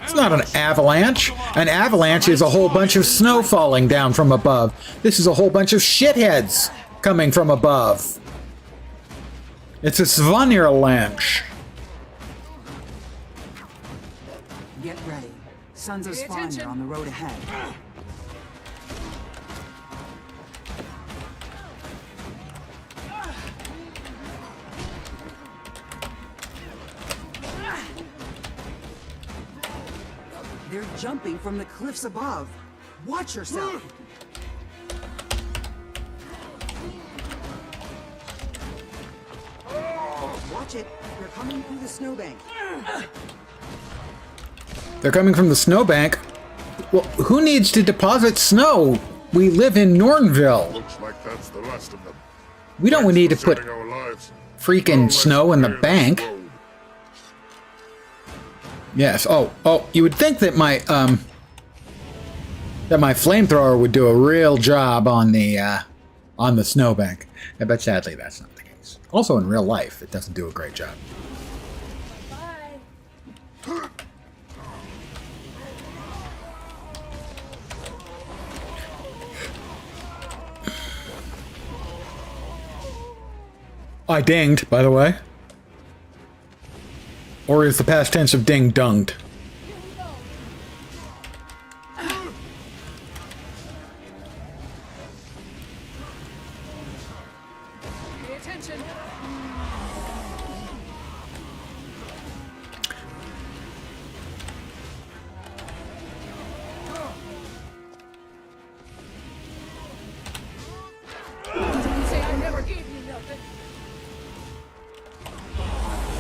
It's not an avalanche. An avalanche is a whole bunch of snow falling down from above. This is a whole bunch of shitheads coming from above. It's a Svanirlanche. Get ready. Sons of Svanir on the road ahead. They're jumping from the cliffs above. Watch yourself. Watch it. They're coming through the snowbank. They're coming from the snowbank. Well, who needs to deposit snow? We live in Nornville. Looks like that's the last of them. We don't need to put freaking snow in the bank. Yes. Oh, you would think that my flamethrower would do a real job on the snowbank. But sadly, that's not the case. Also, in real life, it doesn't do a great job. Bye. I dinged, by the way. Or is the past tense of ding-dunged? Pay attention.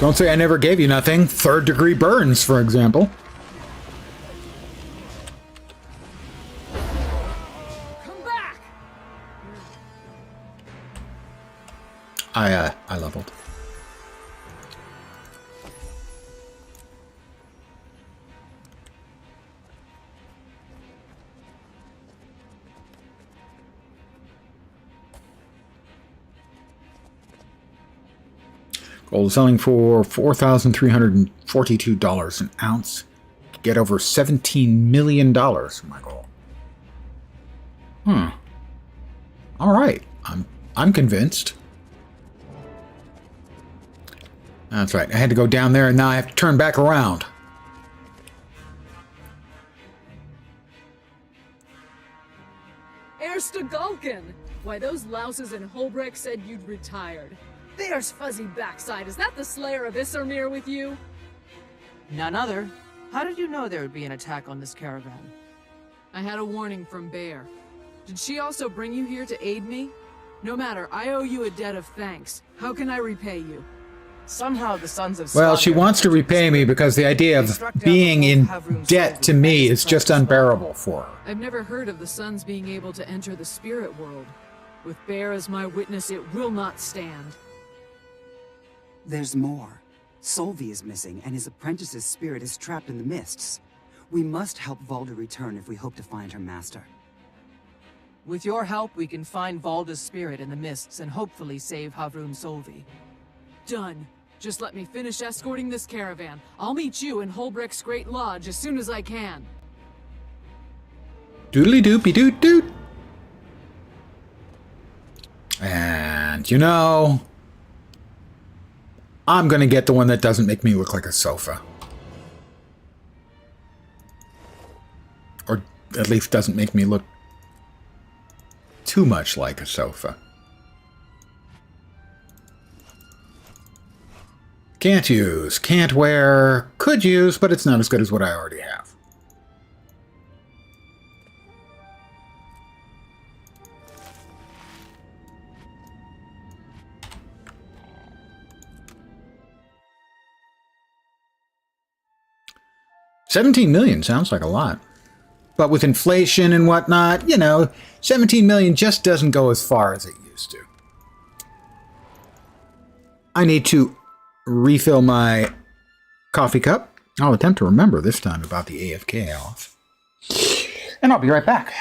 Don't say I never gave you nothing. Third-degree burns, for example. Come back. I leveled. Gold is selling for $4,342 an ounce. get over $17 million for my goal. All right. I'm convinced. That's right. I had to go down there, and now I have to turn back around. Erstagulkin! Why, those louses in Holbrecht said you'd retired. There's fuzzy backside. Is that the Slayer of Issermir with you? None other. How did you know there would be an attack on this caravan? I had a warning from Bear. Did she also bring you here to aid me? No matter, I owe you a debt of thanks. How can I repay you? Somehow the Sons of Well, she Slander wants to repay me because the idea of being in debt to me is just unbearable for her. I've never heard of the Sons being able to enter the spirit world. With Bear as my witness, it will not stand. There's more. Solvi is missing, and his apprentice's spirit is trapped in the mists. We must help Valda return if we hope to find her master. With your help, we can find Valda's spirit in the mists and hopefully save Havrun Solvi. Done. Just let me finish escorting this caravan. I'll meet you in Holbrecht's Great Lodge as soon as I can. Doodly doopy doot doot. And, you know, I'm going to get the one that doesn't make me look like a sofa. Or at least doesn't make me look too much like a sofa. Can't use, can't wear, could use, but it's not as good as what I already have. $17 million sounds like a lot. But with inflation and whatnot, you know, 17 million just doesn't go as far as it used to. I need to refill my coffee cup. I'll attempt to remember this time about the AFK off. And I'll be right back.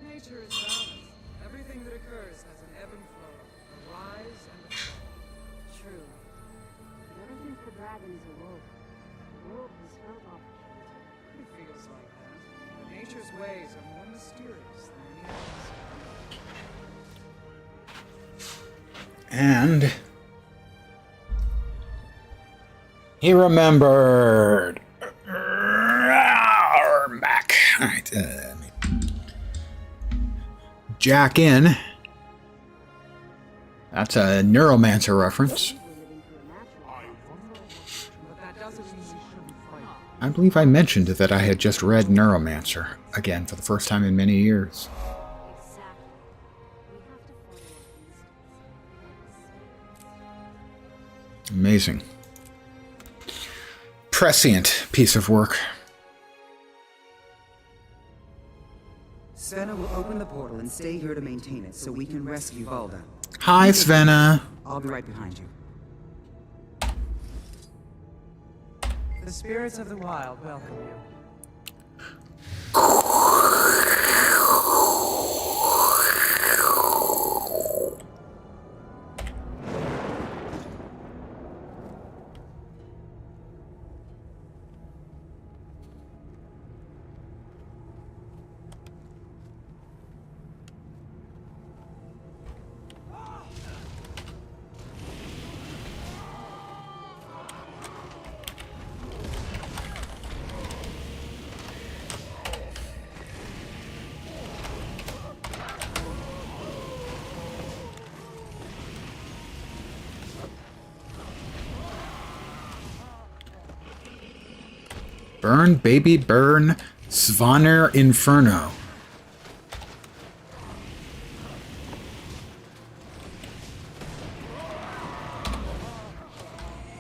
Nature is balance. Everything that occurs has an ebb and flow, a rise and a fall. True. But ever since the dragons awoke, the world has felt off kilter. It feels like that. But nature's ways are more mysterious than any others. And he remembered. Back. All right. Jack in. That's a Neuromancer reference. I believe I mentioned that I had just read Neuromancer again for the first time in many years. Amazing. Prescient piece of work. Svenna will open the portal and stay here to maintain it so we can rescue Valda. Hi, Svenna. I'll be right behind you. The spirits of the wild welcome you. Burn, baby, burn. Svanir Inferno.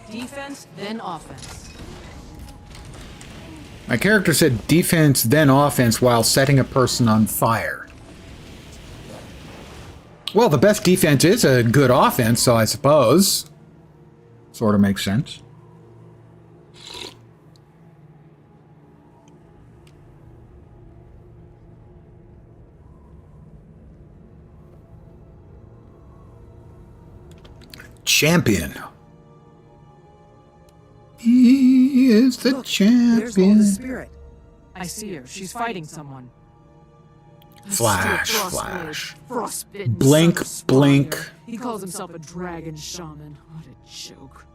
Defense, then offense. My character said defense, then offense while setting a person on fire. Well, the best defense is a good offense, so I suppose. Sort of makes sense. Champion. He is the champion. There's Valda's spirit. I see her. She's fighting someone. Flash, Still flash. Frostbitten Blink, son of Svanir. blink. He calls himself a dragon shaman. What a joke.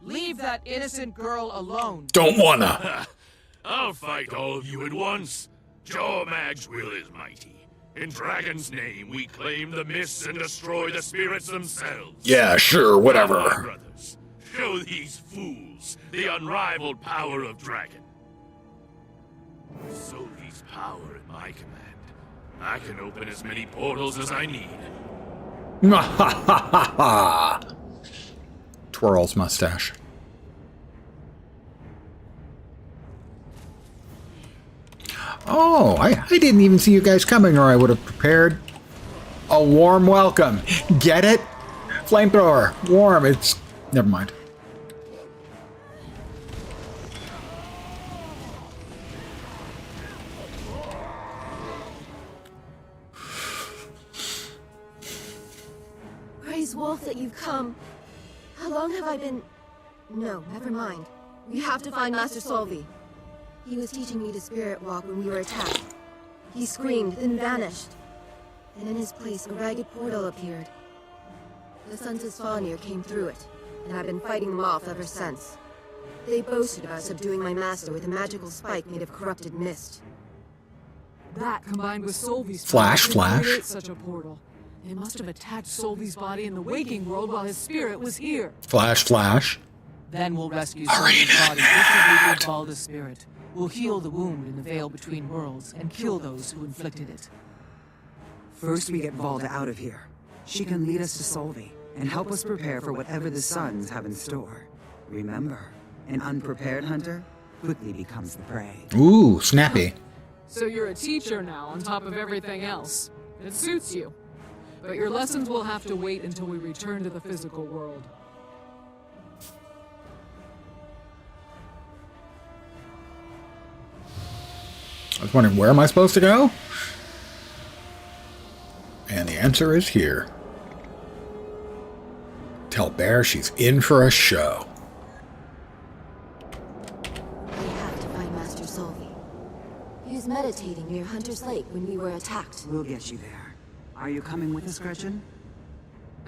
Leave that innocent girl alone. Don't wanna. I'll fight all of you at once. Jormag's will is mighty. In Dragon's name, we claim the mists and destroy the spirits themselves. Yeah, sure, Come on, whatever. brothers. Show these fools the unrivaled power of Dragon. Sylvie's power at my command. I can open as many portals as I need. Twirls mustache. Oh, I didn't even see you guys coming, or I would have prepared a warm welcome. Get it? Flamethrower. Warm. It's... Never mind. Praise Wolf that you've come. How long have I been... No, never mind. We have to find Master Solvi. He was teaching me to spirit walk when we were attacked. He screamed, then vanished. And in his place, a ragged portal appeared. The Sons of Svanir came through it, and I've been fighting them off ever since. They boasted about subduing my master with a magical spike made of corrupted mist. That, combined with Solvi's Flash, power, flash. created such a portal. They must have attached Solvi's body in the waking world while his spirit was here. Flash, flash. Then we'll rescue Solvi's body just as we did Valda's spirit. We'll heal the wound in the veil between worlds and kill those who inflicted it. First, we get Valda out of here. She can lead us to Solvi and help us prepare for whatever the Suns have in store. Remember, an unprepared hunter quickly becomes the prey. Ooh, snappy. So you're a teacher now, on top of everything else. It suits you. But your lessons will have to wait until we return to the physical world. I was wondering, where am I supposed to go? And the answer is here. Tell Bear she's in for a show. We have to find Master Solvi. He was meditating near Hunter's Lake when we were attacked. We'll get you there. Are you coming with us, Gretchen?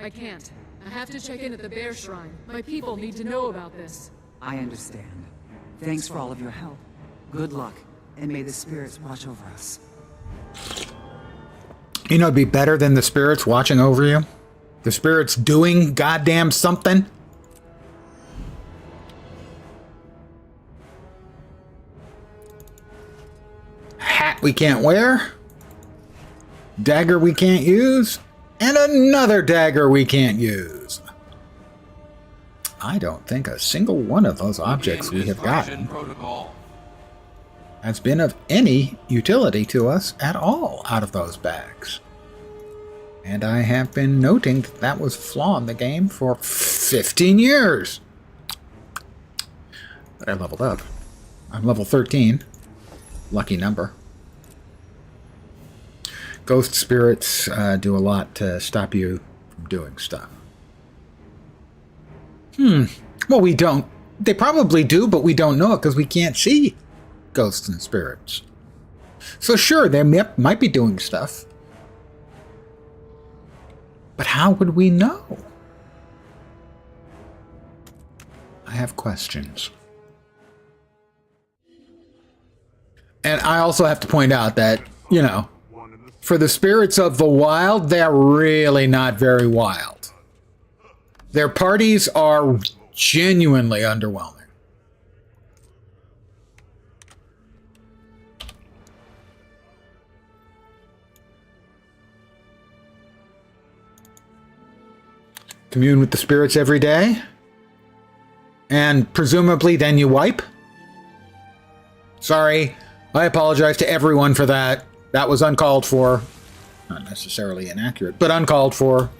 I can't. I have to check in at the Bear Shrine. My people need to know about this. I understand. Thanks for all of your help. Good luck, and may the spirits watch over us. You know, it'd be better than the spirits watching over you. The spirits doing goddamn something. Hat we can't wear. Dagger we can't use. And another dagger we can't use. I don't think a single one of those objects we have gotten. Protocol. has been of any utility to us at all out of those bags. And I have been noting that that was a flaw in the game for 15 years. But I leveled up. I'm level 13. Lucky number. Ghost spirits do a lot to stop you from doing stuff. Well, we don't. They probably do, but we don't know it because we can't see ghosts and spirits. So sure, they might be doing stuff. But how would we know? I have questions. And I also have to point out that, you know, for the spirits of the wild, they're really not very wild. Their parties are genuinely underwhelming. Commune with the spirits every day? And presumably then you wipe? Sorry, I apologize to everyone for that. That was uncalled for. Not necessarily inaccurate, but uncalled for.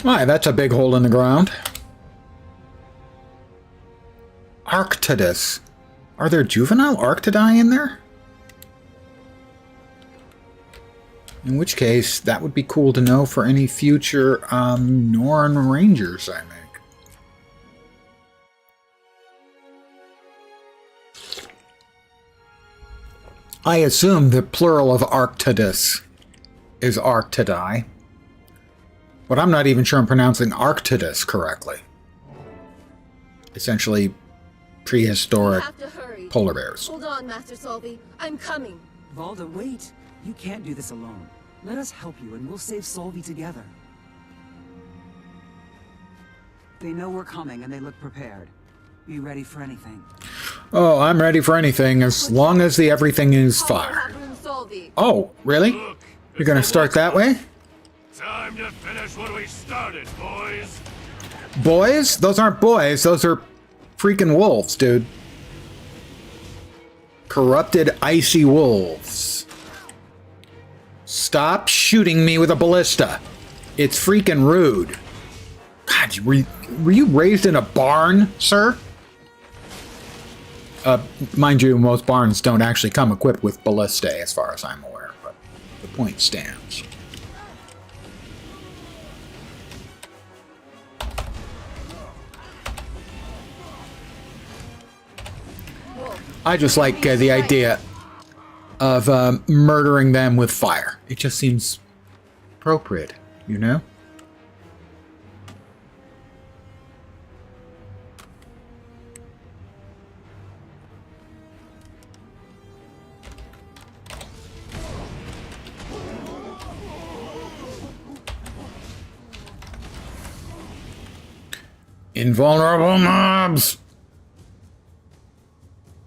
Why, that's a big hole in the ground. Arctidus. Are there juvenile Arctidae in there? In which case, that would be cool to know for any future Norn Rangers I make. I assume the plural of Arctidus is Arctidae. But I'm not even sure I'm pronouncing Arctidus correctly. Essentially, prehistoric polar bears. Hold on, Master Solvi. I'm coming. Valda, wait. You can't do this alone. Let us help you and we'll save Solvi together. They know we're coming and they look prepared. Be ready for anything. Oh, I'm ready for anything as long as the everything is fire. Oh, really? You're gonna start that way? Time to finish what we started, boys. Boys? Those aren't boys. Those are freaking wolves, dude. Corrupted, icy wolves. Stop shooting me with a ballista. It's freaking rude. God, were you raised in a barn, sir? Mind you, most barns don't actually come equipped with ballistae, as far as I'm aware, but the point stands. I just like the idea of murdering them with fire. It just seems appropriate, you know? Invulnerable mobs!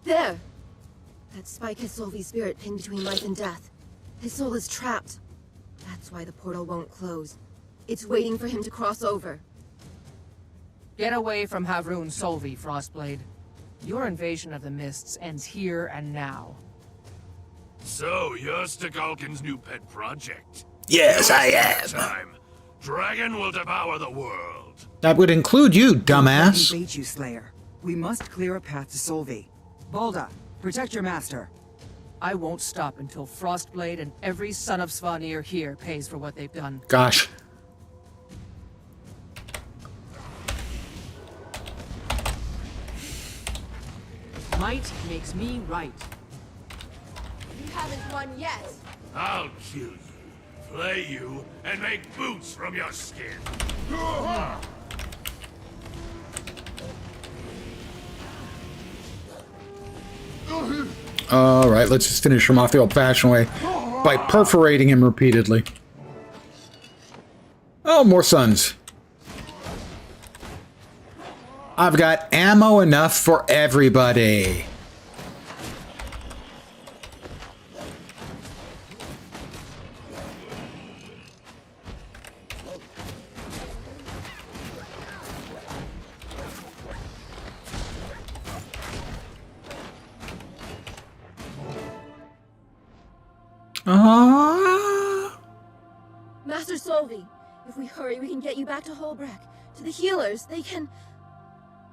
There! That spike has Solvi's spirit pinned between life and death. His soul is trapped. That's why the portal won't close. It's waiting for him to cross over. Get away from Havrun Solvi, Frostblade. Your invasion of the Mists ends here and now. So, you're Stakhalkin's new pet project? Yes, I am. Time. Dragon will devour the world. That would include you, dumbass. We bait you, Slayer. We must clear a path to Solvi. Valda, protect your master. I won't stop until Frostblade and every son of Svanir here pays for what they've done. Gosh. Might makes me right. You haven't won yet. I'll kill you, flay you, and make boots from your skin. Alright, let's just finish him off the old-fashioned way by perforating him repeatedly. Oh, more suns. I've got ammo enough for everybody. Master Solvi, if we hurry, we can get you back to Holbrack. To the healers, they can...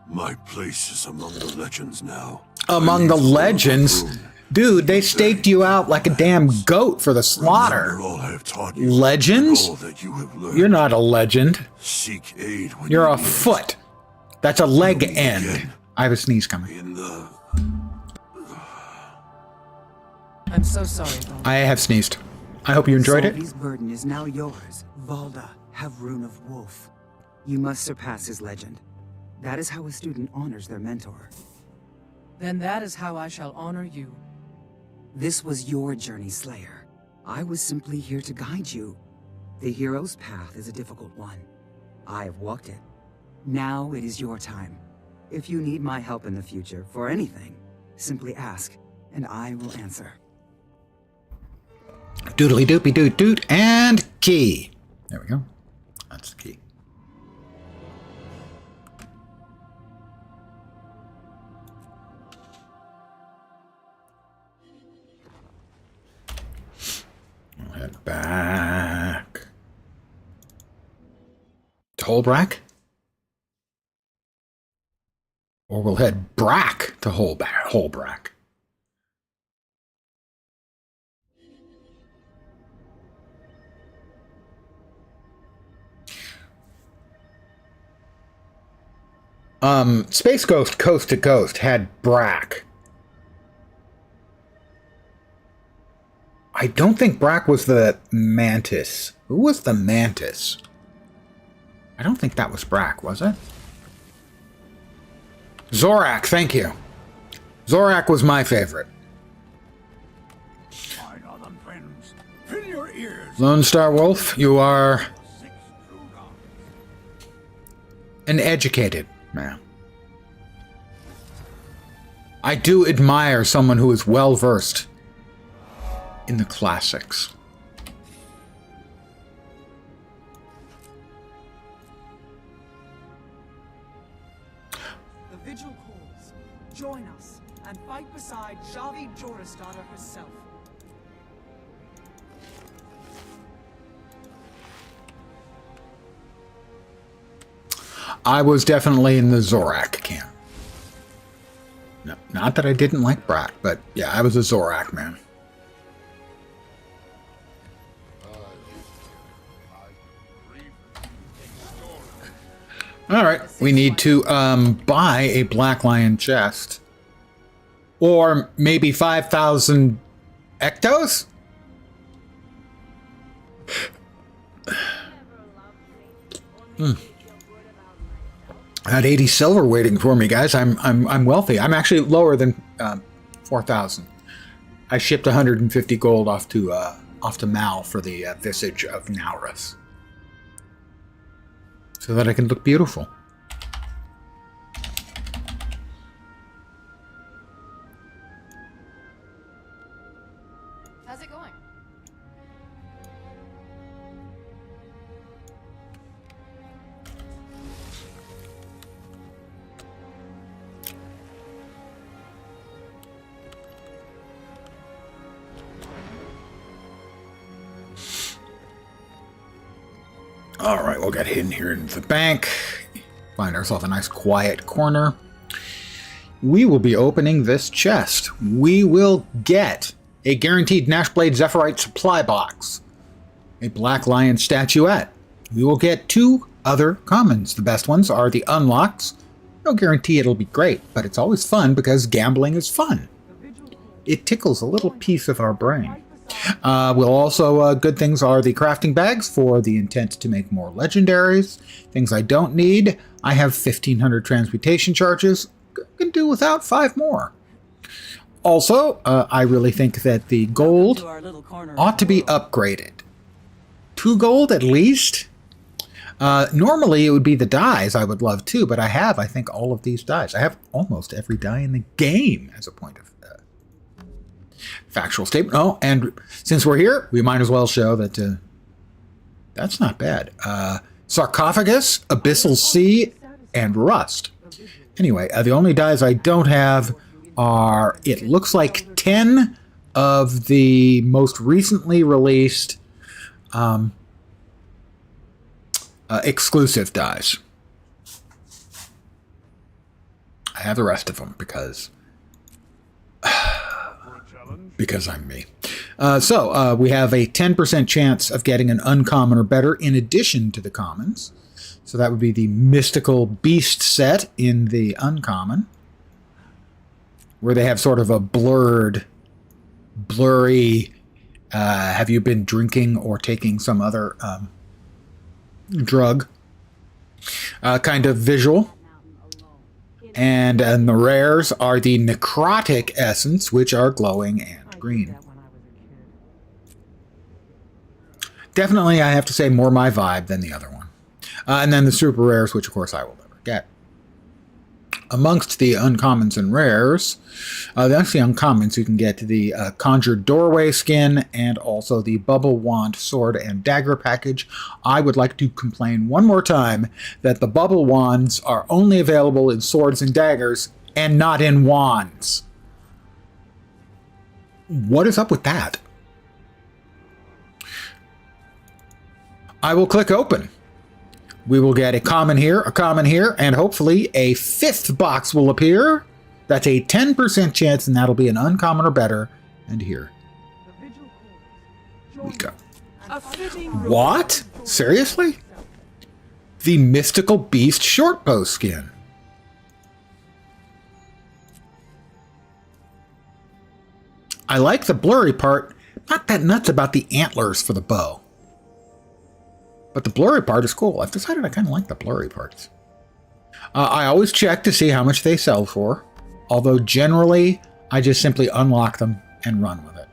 My place is among the legends now. Among the legends? Dude, they staked you out like a damn goat for the slaughter. All I have taught you, Legends? all that you have learned. You're not a legend. Seek aid when You're you a need foot. That's a leg You'll meet end. again. I have a sneeze coming. In the... I'm so sorry, Valda. I have sneezed. I hope you enjoyed it. Solvi's burden is now yours, Valda, Havrun of Wolf. You must surpass his legend. That is how a student honors their mentor. Then that is how I shall honor you. This was your journey, Slayer. I was simply here to guide you. The hero's path is a difficult one. I have walked it. Now it is your time. If you need my help in the future for anything, simply ask, and I will answer. Doodly doopy doot doot and key. There we go. That's the key. We'll head back to Holbrack. Or we'll head brack to Holbrack. Space Ghost Coast to Coast had Brack. I don't think Brack was the Mantis. Who was the Mantis? I don't think that was Brack, was it? Zorak, thank you. Zorak was my favorite. Fill your ears. Lone Star Wolf, you are an educated man. I do admire someone who is well versed in the classics. The vigil calls. Join us and fight beside Javi Jorisdottir herself. I was definitely in the Zorak camp. No, not that I didn't like Brack, but yeah, I was a Zorak man. All right, we need to buy a Black Lion chest. Or maybe 5,000 ectos? I had 80 silver waiting for me, guys. I'm wealthy. I'm actually lower than 4,000. I shipped 150 gold off to Mal for the visage of Naurus, so that I can look beautiful. How's it going? All right, we'll get hidden here in the bank. Find ourselves a nice quiet corner. We will be opening this chest. We will get a guaranteed Nashblade Zephyrite supply box, a Black Lion statuette. We will get 2 other commons. The best ones are the unlocks. No guarantee it'll be great, but it's always fun because gambling is fun. It tickles a little piece of our brain. We'll also, good things are the crafting bags for the intent to make more legendaries. Things I don't need. I have 1,500 transmutation charges. Can do without 5 more. Also, I really think that the gold ought to be upgraded. 2 gold at least. Normally it would be the dies I would love too, but I have, I think, all of these dies. I have almost every die in the game as a point of factual statement. Oh, and since we're here, we might as well show that that's not bad. Sarcophagus, Abyssal Sea, and Rust. Anyway, the only dies I don't have are, it looks like 10 of the most recently released exclusive dies. I have the rest of them because I'm me. So we have a 10% chance of getting an uncommon or better in addition to the commons. So that would be the Mystical Beast set in the uncommon, where they have sort of a blurry, have you been drinking or taking some other drug kind of visual. And the rares are the Necrotic Essence, which are glowing and green. Definitely, I have to say, more my vibe than the other one. And then the super rares, which of course I will never get. Amongst the uncommons and rares, that's the uncommons. You can get the Conjured Doorway skin and also the Bubble Wand Sword and Dagger package. I would like to complain one more time that the Bubble Wands are only available in swords and daggers and not in wands. What is up with that? I will click open. We will get a common here, and hopefully a fifth box will appear. That's a 10% chance, and that'll be an uncommon or better. And here we go. What? Seriously? The Mystical Beast Shortbow skin. I like the blurry part. Not that nuts about the antlers for the bow. But the blurry part is cool. I've decided I kind of like the blurry parts. I always check to see how much they sell for. Although generally, I just simply unlock them and run with it.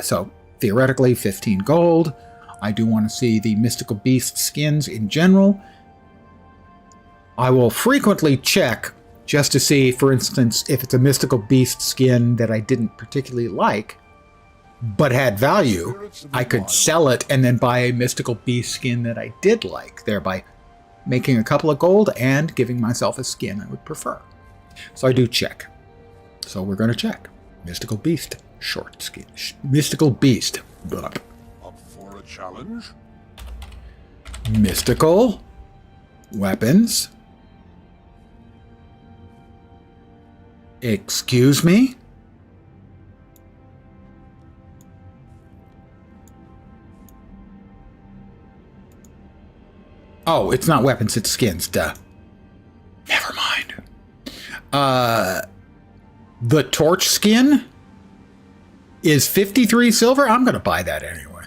So theoretically, 15 gold. I do want to see the Mystical Beast skins in general. I will frequently check just to see, for instance, if it's a Mystical Beast skin that I didn't particularly like, but had value, I could sell it and then buy a Mystical Beast skin that I did like, thereby making a couple of gold and giving myself a skin I would prefer. So I do check. So we're going to check. Mystical Beast, short skin. Mystical Beast. Up for a challenge? Mystical weapons. Excuse me? Oh, it's not weapons, it's skins, duh. Never mind. The torch skin is 53 silver. I'm going to buy that anyway.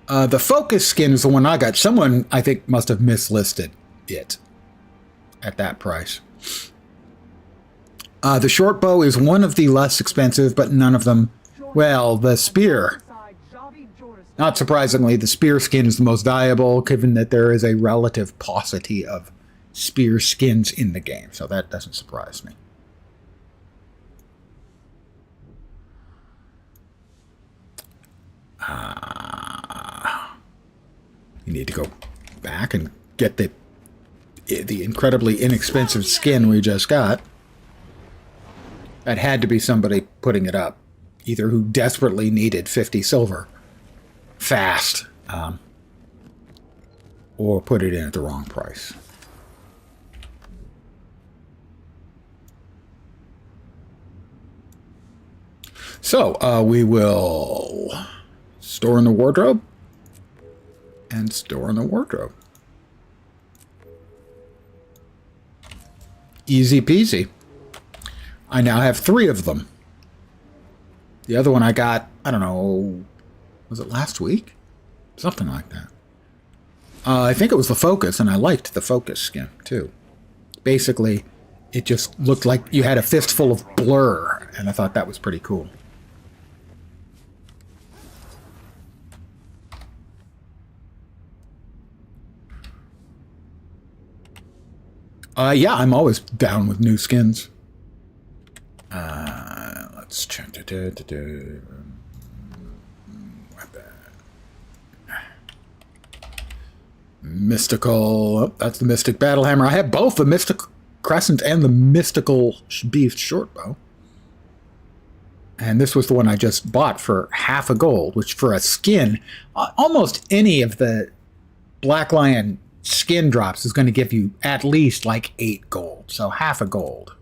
The focus skin is the one I got. Someone, I think, must have mislisted it at that price. The short bow is one of the less expensive, but none of them. Well, the spear. Not surprisingly, the spear skin is the most valuable, given that there is a relative paucity of spear skins in the game, so that doesn't surprise me. You need to go back and get the incredibly inexpensive skin we just got. That had to be somebody putting it up, either who desperately needed 50 silver fast, or put it in at the wrong price. So we will store in the wardrobe and store in the wardrobe. Easy peasy. I now have 3 of them. The other one I got, I don't know, was it last week? Something like that. I think it was the Focus, and I liked the Focus skin, too. Basically, it just looked like you had a fistful of blur, and I thought that was pretty cool. Yeah, I'm always down with new skins. Let's check. Mystical. Oh, that's the Mystic Battlehammer. I have both the Mystic Crescent and the Mystical Beast Shortbow. And this was the one I just bought for half a gold, which for a skin, almost any of the Black Lion skin drops is going to give you at least like 8 gold. So half a gold.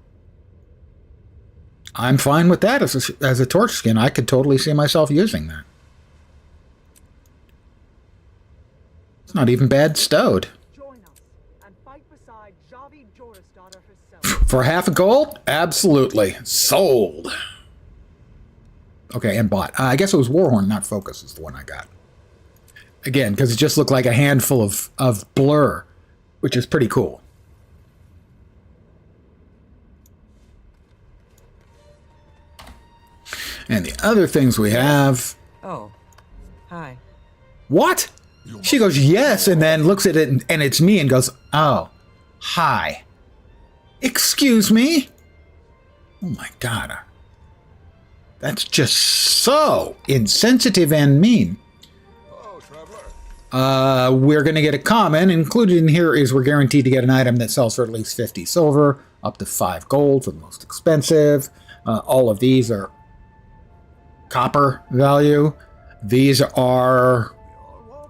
I'm fine with that as a torch skin. I could totally see myself using that. It's not even bad stowed. For half a gold? Absolutely. Sold. Okay, and bought. I guess it was Warhorn, not Focus, is the one I got. Again, because it just looked like a handful of blur, which is pretty cool. And the other things we have... Oh. Hi. What? She goes, yes, and then looks at it, and it's me, and goes, oh, hi. Excuse me? Oh my God. That's just so insensitive and mean. We're going to get a comment. Included in here is we're guaranteed to get an item that sells for at least 50 silver, up to 5 gold for the most expensive. All of these are copper value. These are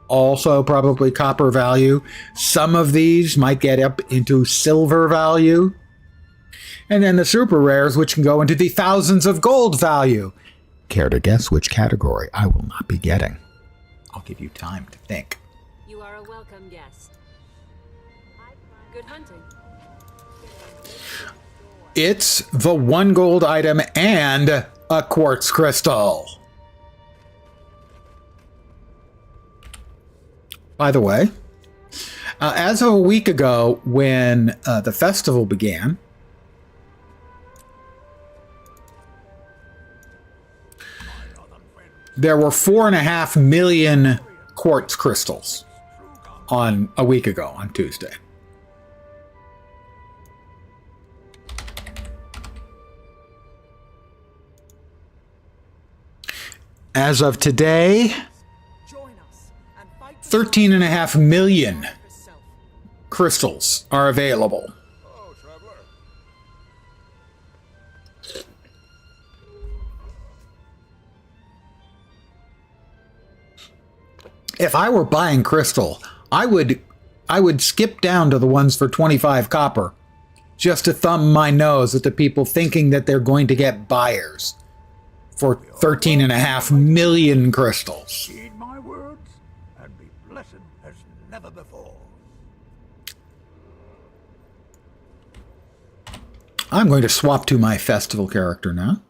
also probably copper value. Some of these might get up into silver value. And then the super rares, which can go into the thousands of gold value. Care to guess which category I will not be getting? I'll give you time to think. You are a welcome guest. Good hunting. It's the 1 gold item and a quartz crystal. By the way, as of a week ago, when the festival began, there were 4.5 million quartz crystals on a week ago on Tuesday. As of today, 13.5 million crystals are available. If I were buying crystal, I would skip down to the ones for 25 copper just to thumb my nose at the people thinking that they're going to get buyers for 13.5 million crystals. Heed my words and be blessed as never before. I'm going to swap to my festival character now.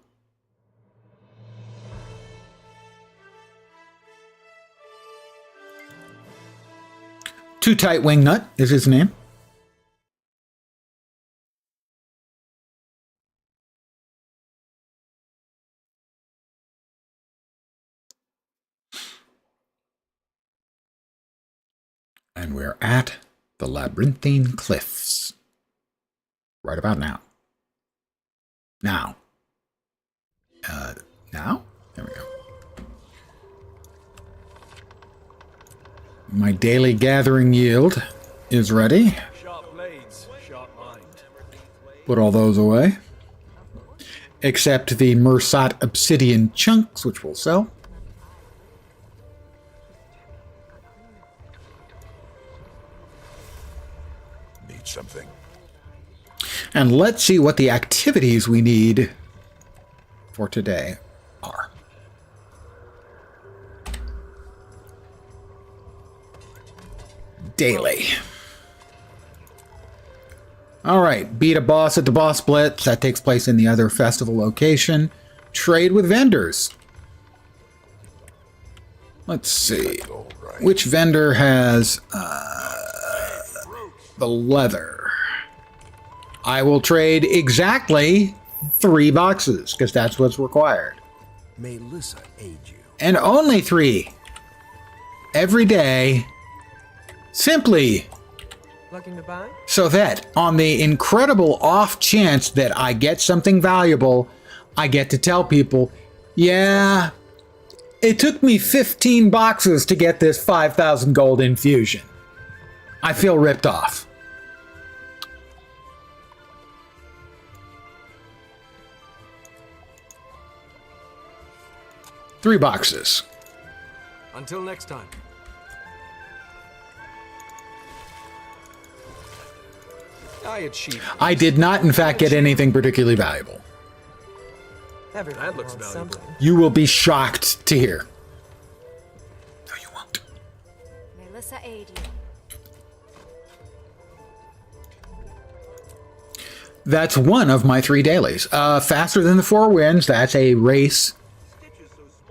Too Tight Wingnut is his name. And we're at the Labyrinthine Cliffs. Right about now. Now. Now? There we go. My daily gathering yield is ready. Sharp blades, sharp mind. Put all those away. Except the Mersat obsidian chunks, which we'll sell. Need something. And let's see what the activities we need for today are. Daily. All right, beat a boss at the boss blitz. That takes place in the other festival location. Trade with vendors. Let's see. Which vendor has the leather? I will trade exactly 3 boxes, because that's what's required. May Lissa aid you. And only 3. Every day. Simply Looking to buy? So that on the incredible off chance that I get something valuable, I get to tell people, yeah, it took me 15 boxes to get this 5,000 gold infusion. I feel ripped off. Three boxes. Until next time. I achieved. I did not, in fact, get anything particularly valuable. That looks valuable. You will be shocked to hear. No, you won't. Melissa aid you. That's one of my 3 dailies. Faster than the 4 winds. That's a race.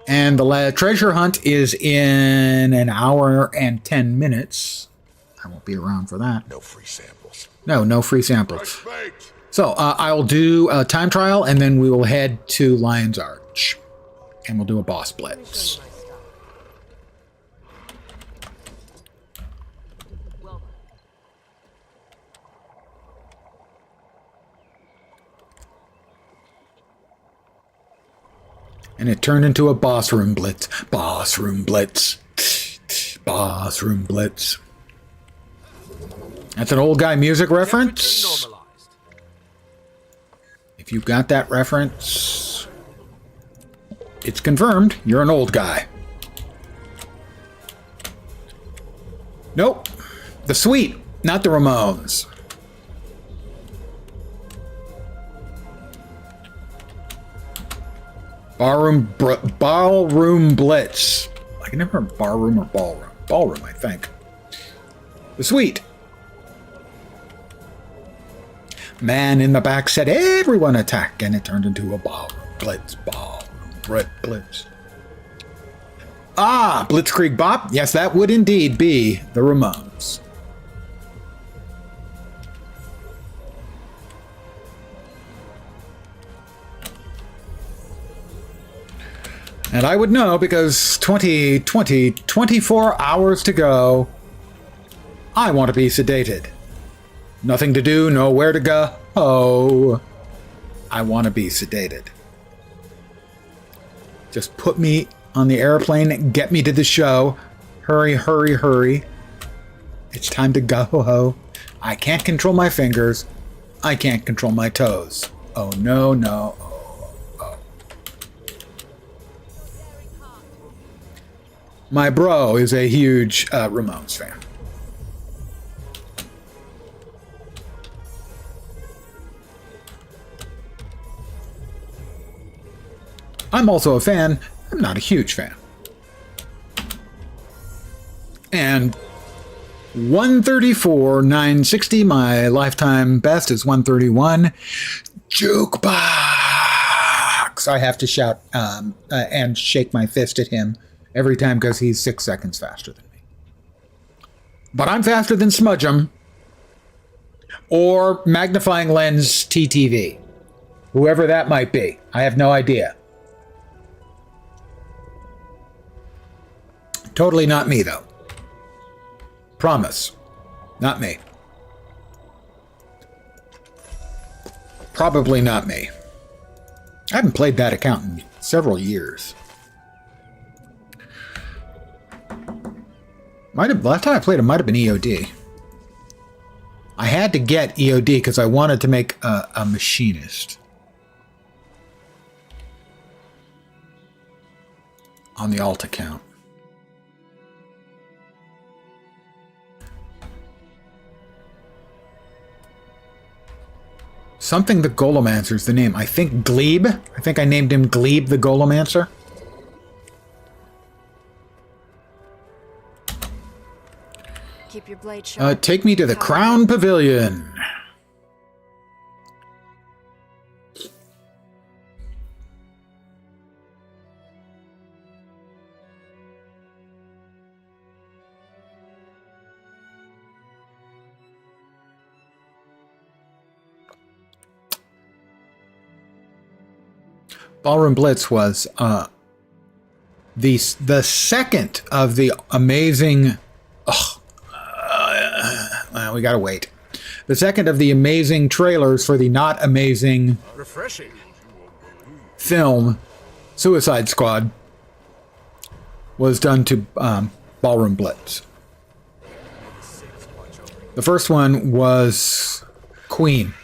And the treasure hunt is in an hour and 10 minutes. I won't be around for that. No free samples. No free samples. So I'll do a time trial, and then we will head to Lion's Arch. And we'll do a boss blitz. And it turned into a boss room blitz. Boss room blitz. Boss room blitz. That's an old guy music reference. If you got that reference, it's confirmed. You're an old guy. Nope. The Sweet, not the Ramones. Ballroom Blitz. I can never remember barroom or ballroom. Ballroom, I think. The Sweet. Man in the back said, everyone attack, and it turned into a ballroom blitz. Ballroom blitz. Ah, Blitzkrieg Bop. Yes, that would indeed be the Ramones. And I would know because 24 hours to go. I want to be sedated. Nothing to do, nowhere to go. Oh, I want to be sedated. Just put me on the airplane, get me to the show. Hurry, hurry, hurry. It's time to go. I can't control my fingers. I can't control my toes. Oh, no, no. Oh. My bro is a huge Ramones fan. I'm also a fan. I'm not a huge fan. And 134, 960. My lifetime best is 131. Jukebox. I have to shout and shake my fist at him every time because he's 6 seconds faster than me. But I'm faster than Smudgem or Magnifying Lens TTV. Whoever that might be. I have no idea. Totally not me, though. Promise. Not me. Probably not me. I haven't played that account in several years. Last time I played it might have been EOD. I had to get EOD because I wanted to make a machinist. On the alt account. Something the Golomancer is the name. I think Glebe. I think I named him Glebe the Golomancer. Keep your blade sharp. Take me to the Crown Pavilion. Ballroom Blitz was the second of the amazing We gotta wait. The second of the amazing trailers for the not amazing Refreshing. film Suicide Squad was done to Ballroom Blitz. The first one was Queen.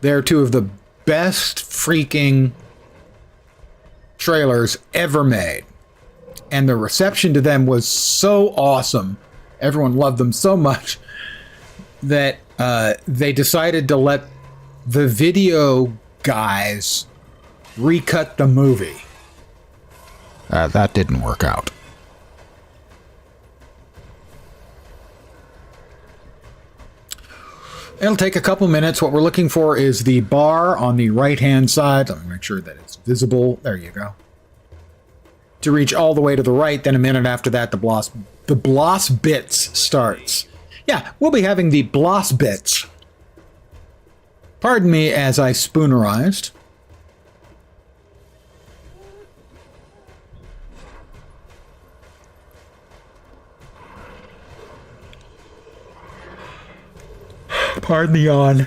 They're two of the best freaking trailers ever made. And the reception to them was so awesome. Everyone loved them so much that they decided to let the video guys recut the movie. That didn't work out. It'll take a couple minutes. What we're looking for is the bar on the right-hand side. Let me make sure that it's visible. There you go. To reach all the way to the right, then a minute after that, the Bloss Bits starts. Yeah, we'll be having the Bloss Bits. Pardon me as I spoonerized. Pardon the yawn.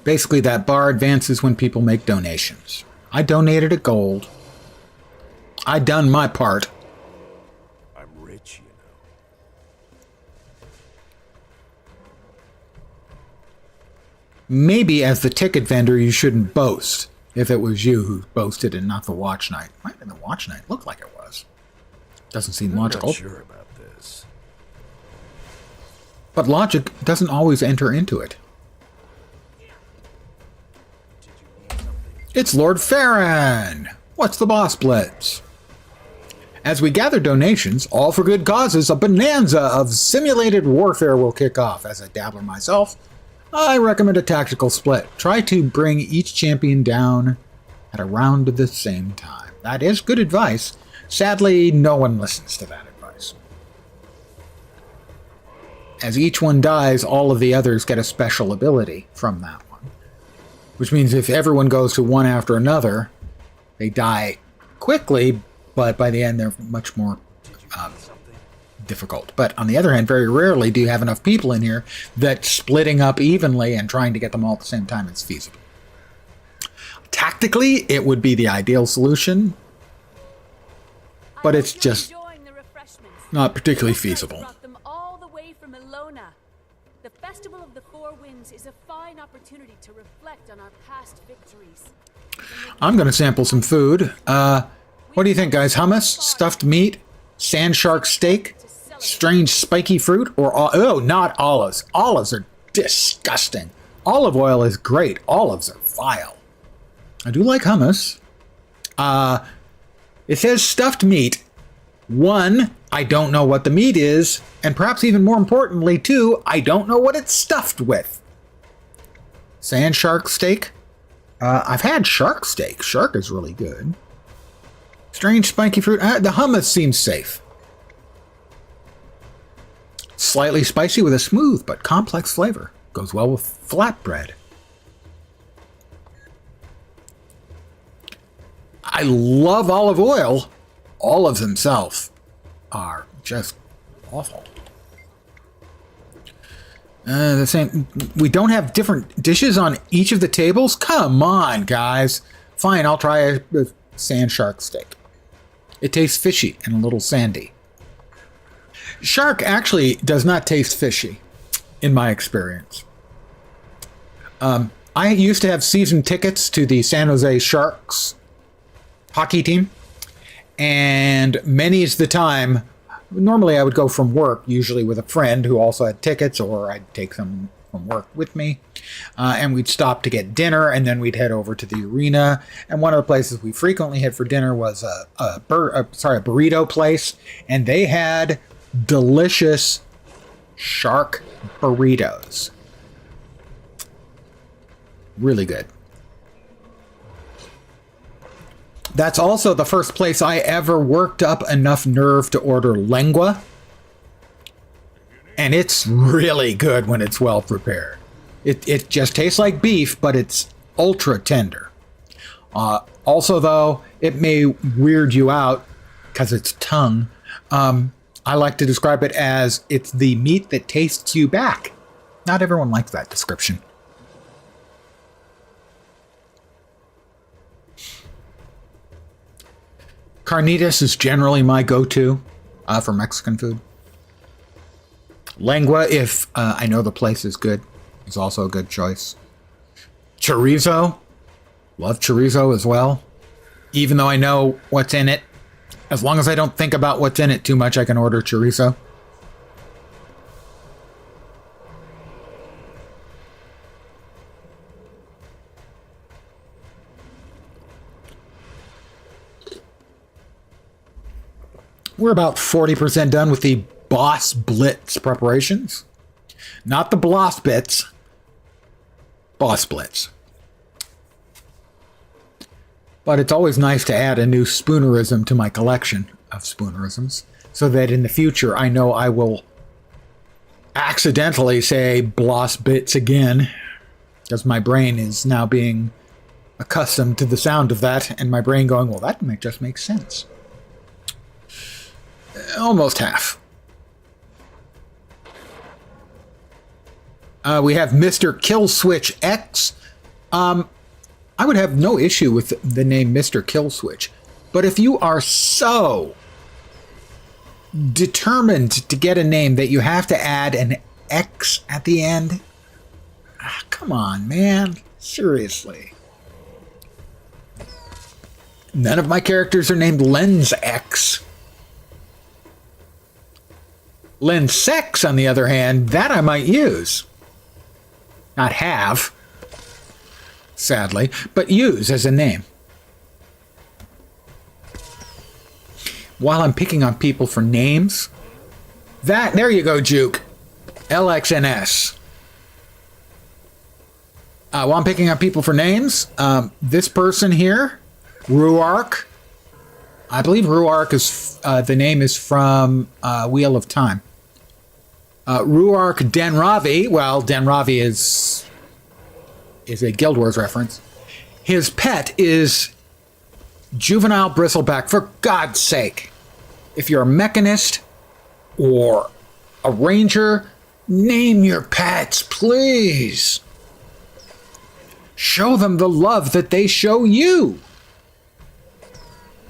Basically, that bar advances when people make donations. I donated a gold. I done my part. I'm rich, you know. Maybe as the ticket vendor, you shouldn't boast. If it was you who boasted and not the watch night. Might have been the watch night. Looked like it was. Doesn't seem logical. I'm not sure about this. But logic doesn't always enter into it. It's Lord Farron! What's the boss blitz? As we gather donations, all for good causes, a bonanza of simulated warfare will kick off. As a dabbler myself, I recommend a tactical split. Try to bring each champion down at around the same time. That is good advice. Sadly, no one listens to that advice. As each one dies, all of the others get a special ability from that one. Which means if everyone goes to one after another, they die quickly, but by the end they're much more difficult. But on the other hand, very rarely do you have enough people in here that splitting up evenly and trying to get them all at the same time is feasible. Tactically, it would be the ideal solution, but it's just not particularly feasible. The Festival of the Four Winds is a fine opportunity to reflect on our past victories. I'm going to sample some food. What do you think, guys? Hummus, stuffed meat, sand shark steak, strange spiky fruit, or oh, not olives. Olives are disgusting. Olive oil is great. Olives are vile. I do like hummus. It says stuffed meat. One, I don't know what the meat is, and perhaps even more importantly, two, I don't know what it's stuffed with. Sand shark steak? I've had shark steak. Shark is really good. Strange spiky fruit. The hummus seems safe. Slightly spicy with a smooth but complex flavor. Goes well with flatbread. I love olive oil. Olives themselves are just awful. The same. We don't have different dishes on each of the tables? Come on, guys. Fine, I'll try a sand shark steak. It tastes fishy and a little sandy. Shark actually does not taste fishy, in my experience. I used to have season tickets to the San Jose Sharks hockey team. And many's the time, normally I would go from work, usually with a friend who also had tickets, or I'd take them from work with me. And we'd stop to get dinner, and then we'd head over to the arena. And one of the places we frequently hit for dinner was a burrito place. And they had delicious shark burritos. Really good. That's also the first place I ever worked up enough nerve to order lengua. And it's really good when it's well prepared. It just tastes like beef, but it's ultra tender. Also, though, it may weird you out because it's tongue. I like to describe it as it's the meat that tastes you back. Not everyone likes that description. Carnitas is generally my go-to for Mexican food. Lengua, if I know the place is good, is also a good choice. Chorizo, love chorizo as well. Even though I know what's in it, as long as I don't think about what's in it too much, I can order chorizo. We're about 40% done with the Boss Blitz preparations. Not the Bloss Bits. Boss Blitz. But it's always nice to add a new spoonerism to my collection of spoonerisms, so that in the future I know I will accidentally say Bloss Bits again, because my brain is now being accustomed to the sound of that, and my brain going, well, that just makes sense. Almost half. We have Mr. Killswitch X. I would have no issue with the name Mr. Killswitch, but if you are so determined to get a name that you have to add an X at the end, come on, man. Seriously. None of my characters are named Lens X. Lens Sex, on the other hand, that I might use. Not have, sadly, but use as a name. While I'm picking on people for names, there you go, Juke. LXNS. While I'm picking on people for names, this person here, Ruark. I believe Ruark is, the name is from Wheel of Time. Ruark Denravi, well, Denravi is a Guild Wars reference. His pet is Juvenile Bristleback, for God's sake. If you're a mechanist or a ranger, name your pets, please. Show them the love that they show you.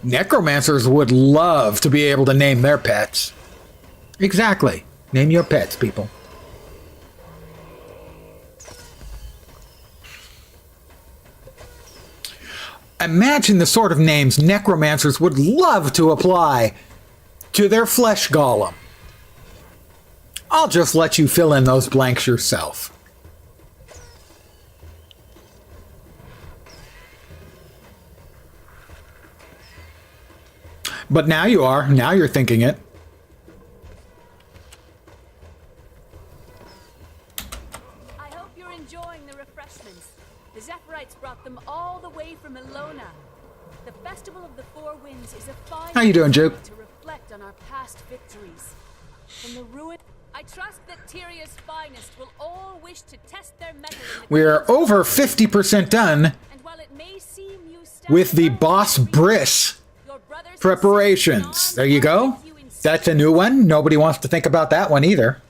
Necromancers would love to be able to name their pets. Exactly. Name your pets, people. Imagine the sort of names necromancers would love to apply to their flesh golem. I'll just let you fill in those blanks yourself. But now you are. Now you're thinking it. I hope you're enjoying the refreshments. The Zephyrites brought them all the way from Ilona. The Festival of the Four Winds is a fine How you doing, Juke? to reflect on our past victories. From the ruin, I trust that Tyria's finest will all wish to test their mettle in the We're over 50% done with the Boss Briss preparations. There you go. That's a new one. Nobody wants to think about that one either.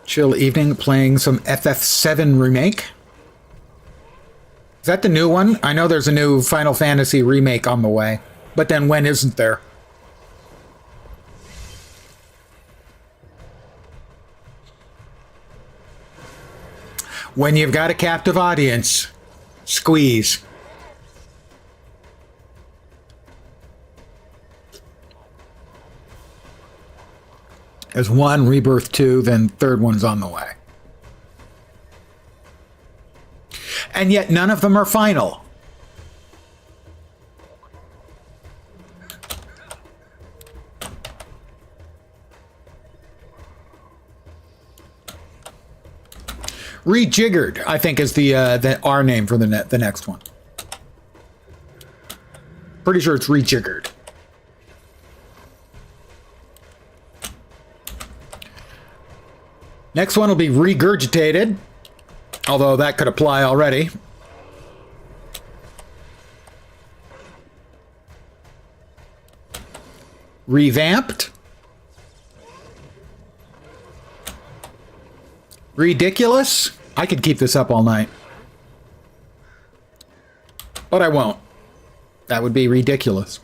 Chill evening playing some FF7 remake. Is that the new one? I know there's a new Final Fantasy remake on the way, but then when isn't there? When you've got a captive audience, squeeze. There's one, Rebirth 2, then third one's on the way. And yet none of them are final. Rejiggered, I think, is the R name for the next one. Pretty sure it's rejiggered. Next one will be regurgitated, although that could apply already. Revamped. Ridiculous. I could keep this up all night. But I won't. That would be ridiculous.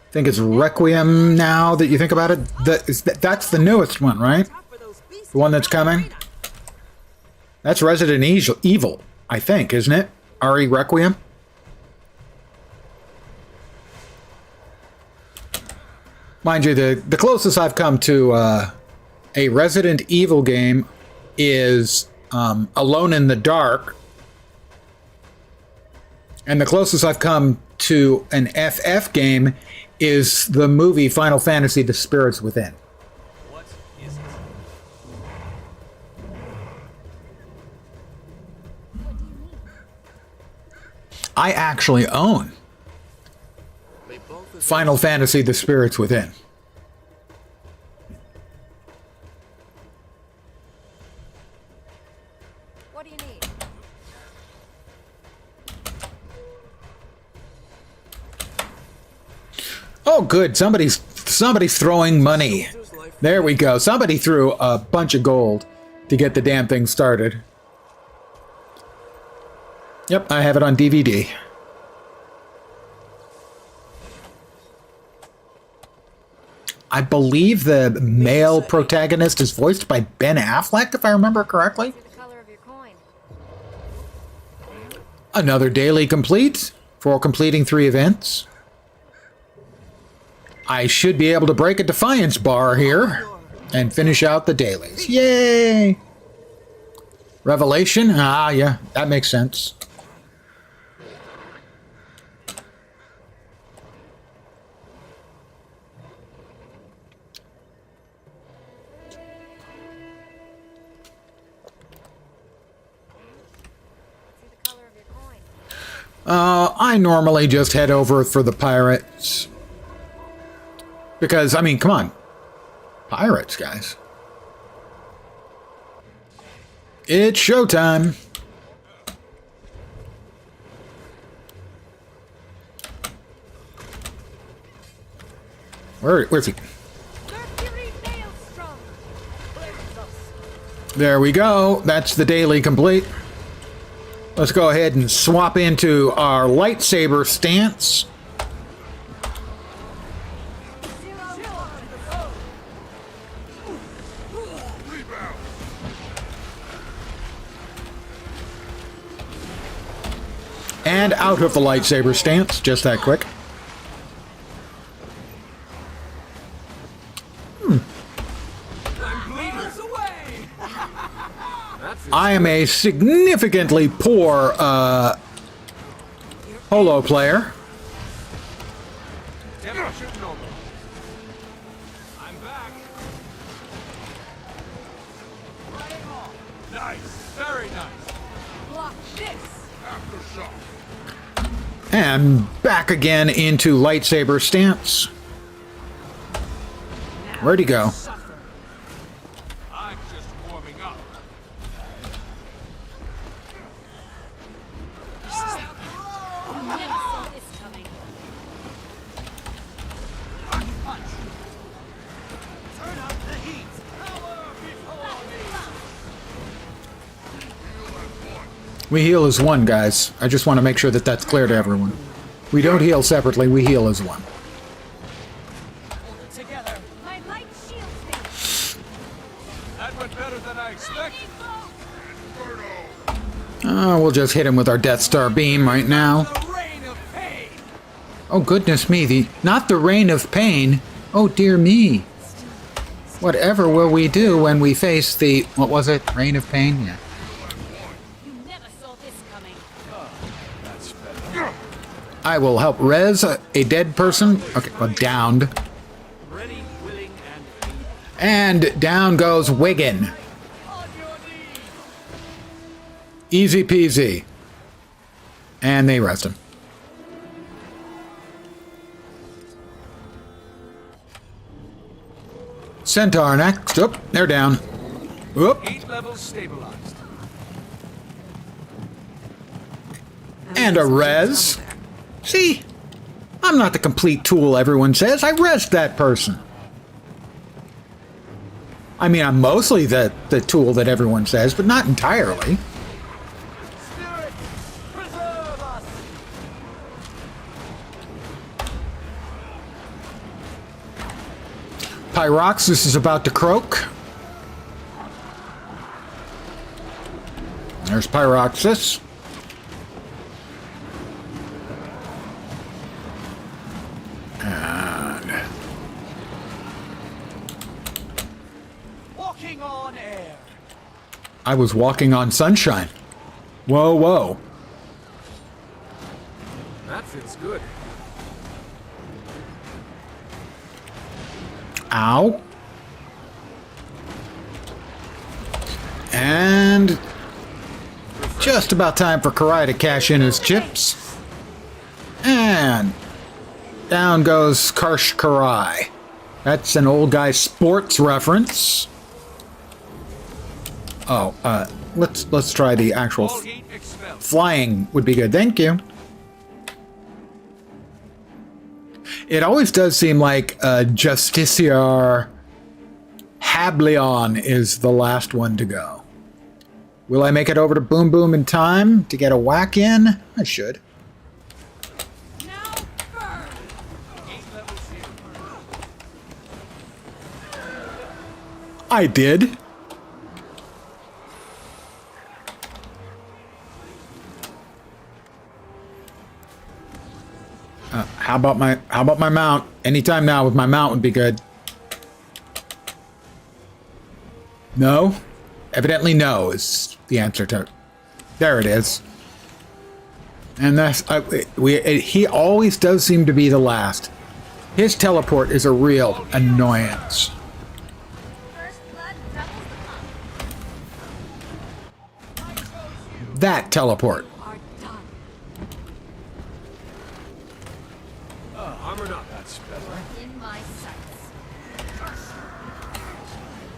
I think it's Requiem now that you think about it. That's the newest one, right? The one that's coming? That's Resident Evil, I think, isn't it? RE Requiem? Mind you, the closest I've come to a Resident Evil game is Alone in the Dark. And the closest I've come to an FF game is the movie Final Fantasy: The Spirits Within. What is it? I actually own Final Fantasy: The Spirits Within. What do you need? Oh, good. Somebody's throwing money. There we go. Somebody threw a bunch of gold to get the damn thing started. Yep, I have it on DVD. I believe the male protagonist is voiced by Ben Affleck, if I remember correctly. Another daily complete for completing 3 events. I should be able to break a Defiance bar here and finish out the dailies. Yay! Revelation? Ah, yeah, that makes sense. I normally just head over for the pirates. Because, I mean, come on. Pirates, guys. It's showtime. Where's he? There we go. That's the daily complete. Let's go ahead and swap into our lightsaber stance. And out of the lightsaber stance, just that quick. I am a significantly poor holo player. I'm back. Nice, very nice. Block this. Aftershock. And back again into lightsaber stance. Where'd he go? I'm just warming up. We heal as one, guys. I just want to make sure that that's clear to everyone. We don't heal separately, we heal as one. My light shield That went better than I expected. We'll just hit him with our Death Star beam right now. Oh, goodness me. Not the Reign of Pain. Oh, dear me. Whatever will we do when we face the... What was it? Reign of Pain? Yeah. I will help res a dead person. Okay, well, downed. Ready, willing, and able. And down goes Wiggin. Easy peasy. And they rest him. Centaur next. Oop, they're down. Oop. Heat levels stabilized. And a res. See? I'm not the complete tool everyone says. I resed that person. I mean, I'm mostly the tool that everyone says, but not entirely. Spirit, preserve us. Pyroxis is about to croak. There's Pyroxis. And Walking on air. I was walking on sunshine. Whoa, whoa. That feels good. Ow. And just about time for Karai to cash in his chips. And down goes Karsh Karai. That's an old guy sports reference. Oh, let's try the actual All heat expelled. flying would be good. Thank you. It always does seem like Justiciar Hablion is the last one to go. Will I make it over to Boom Boom in time to get a whack in? I should. I did. How about my mount? Anytime now with my mount would be good. No? Evidently no is the answer to it. There it is. And that's he always does seem to be the last. His teleport is a real annoyance. That teleport. Armored up. That's better. In my sights.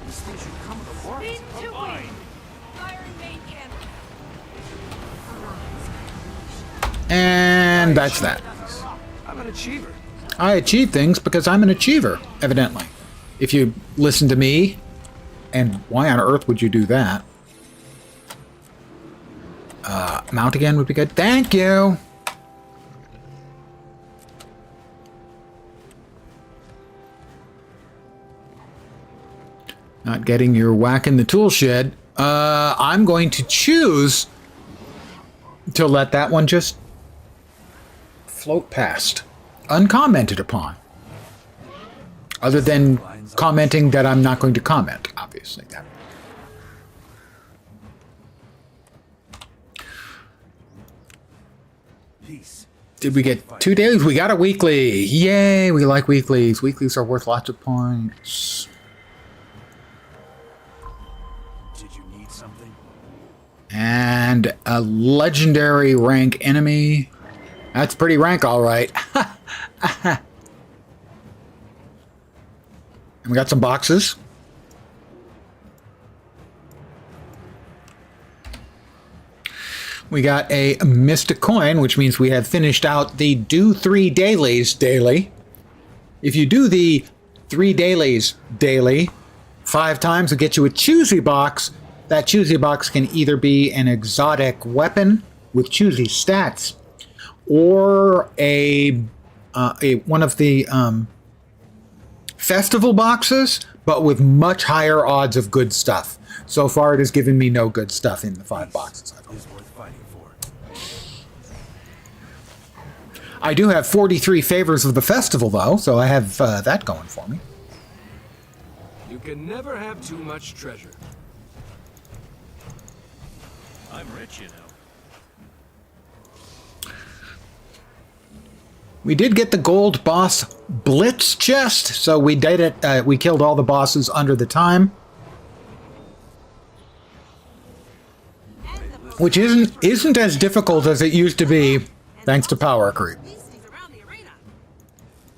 This thing should come with a warrant. Speed to wing. Firing main cannon. And that's that. I'm an achiever. I achieve things because I'm an achiever, evidently. If you listen to me, and why on earth would you do that? Mount again would be good. Thank you! Not getting your whack in the tool shed. I'm going to choose to let that one just float past, uncommented upon. Other than commenting that I'm not going to comment, obviously. That. Peace. Did we get 2 dailies? We got a weekly. Yay, we like weeklies. Weeklies are worth lots of points. Did you need something? And a legendary rank enemy. That's pretty rank, all right. And we got some boxes. We got a Mystic Coin, which means we have finished out the Do 3 Dailies daily. If you do the 3 dailies daily 5 times, it'll get you a choosy box. That choosy box can either be an exotic weapon with choosy stats, or a one of the festival boxes, but with much higher odds of good stuff. So far, it has given me no good stuff in the 5 boxes. Is worth fighting for. I do have 43 favors of the festival, though, so I have that going for me. You can never have too much treasure. I'm rich, you know. We did get the gold boss blitz chest, so we did it. We killed all the bosses under the time, which isn't as difficult as it used to be, thanks to power creep.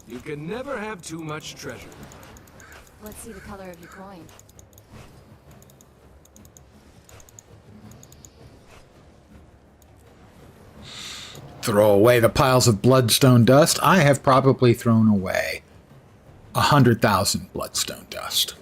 You can never have too much treasure. Let's see the color of your coin. Throw away the piles of bloodstone dust. I have probably thrown away 100,000 bloodstone dust.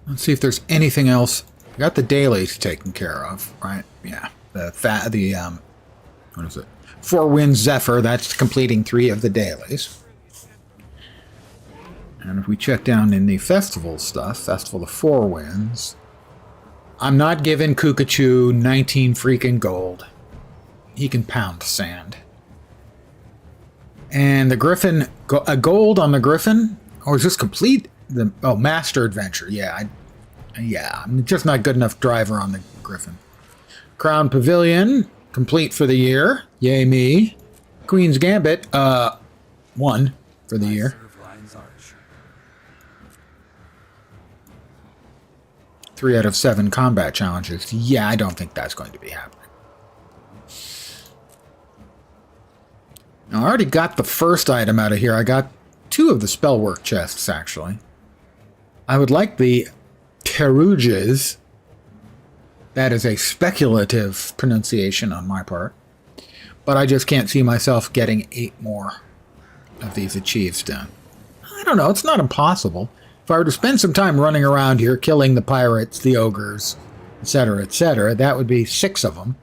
Let's see if there's anything else. We got the dailies taken care of, right? Yeah. What is it? Four Winds Zephyr, that's completing 3 of the dailies. And if we check down in the festival stuff, Festival of Four Winds, I'm not giving Kukachu 19 freaking gold. He can pound sand. And the Griffin, a gold on the Griffin? Or is this complete? Master Adventure. Yeah, I'm just not good enough driver on the Griffin. Crown Pavilion, complete for the year. Yay me. Queen's Gambit, 1 for the year. 3 out of 7 combat challenges. Yeah, I don't think that's going to be happening. Now, I already got the first item out of here. I got 2 of the spellwork chests, actually. I would like the Teruges. That is a speculative pronunciation on my part. But I just can't see myself getting 8 more of these achieves done. I don't know, it's not impossible. If I were to spend some time running around here, killing the pirates, the ogres, etc., that would be 6 of them.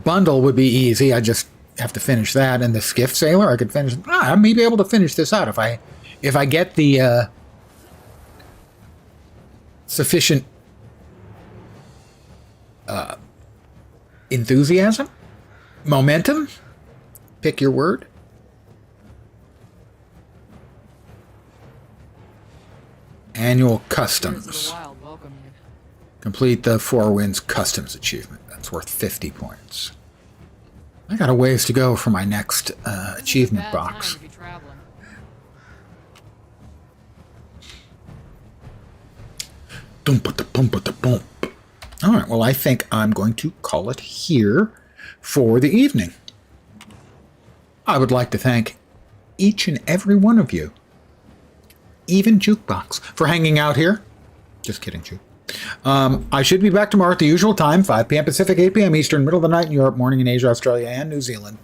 Bundle would be easy, I just have to finish that. And the Skiff Sailor, I could finish. I may be able to finish this out if I get the sufficient enthusiasm, momentum, pick your word. Annual customs. Complete the Four Winds customs achievement. That's worth 50 points. I got a ways to go for my next achievement box. Alright, well, I think I'm going to call it here for the evening. I would like to thank each and every one of you, even Jukebox, for hanging out here. Just kidding, Juke. I should be back tomorrow at the usual time, 5 p.m. Pacific, 8 p.m. Eastern, middle of the night in Europe, morning in Asia, Australia, and New Zealand.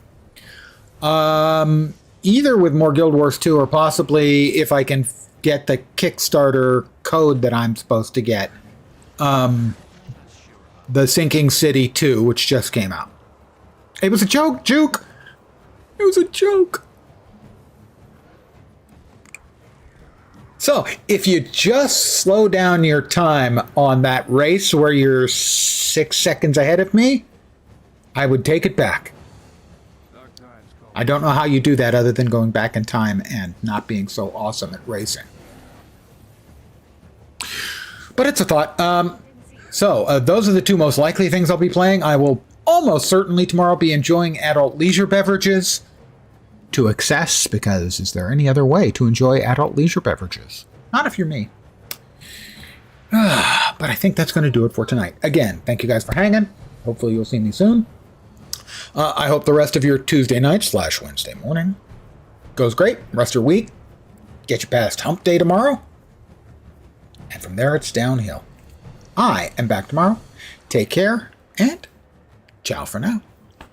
Either with more Guild Wars 2 or possibly if I can get the Kickstarter code that I'm supposed to get. The Sinking City 2, which just came out. It was a joke, Juke! It was a joke! So, if you just slow down your time on that race where you're 6 seconds ahead of me, I would take it back. I don't know how you do that other than going back in time and not being so awesome at racing. But it's a thought. Those are the 2 most likely things I'll be playing. I will almost certainly tomorrow be enjoying adult leisure beverages to excess, because is there any other way to enjoy adult leisure beverages? Not if you're me. But I think that's going to do it for tonight. Again, thank you guys for hanging. Hopefully you'll see me soon. I hope the rest of your Tuesday night / Wednesday morning goes great. Rest of your week. Get you past hump day tomorrow. And from there, it's downhill. I am back tomorrow. Take care, and ciao for now.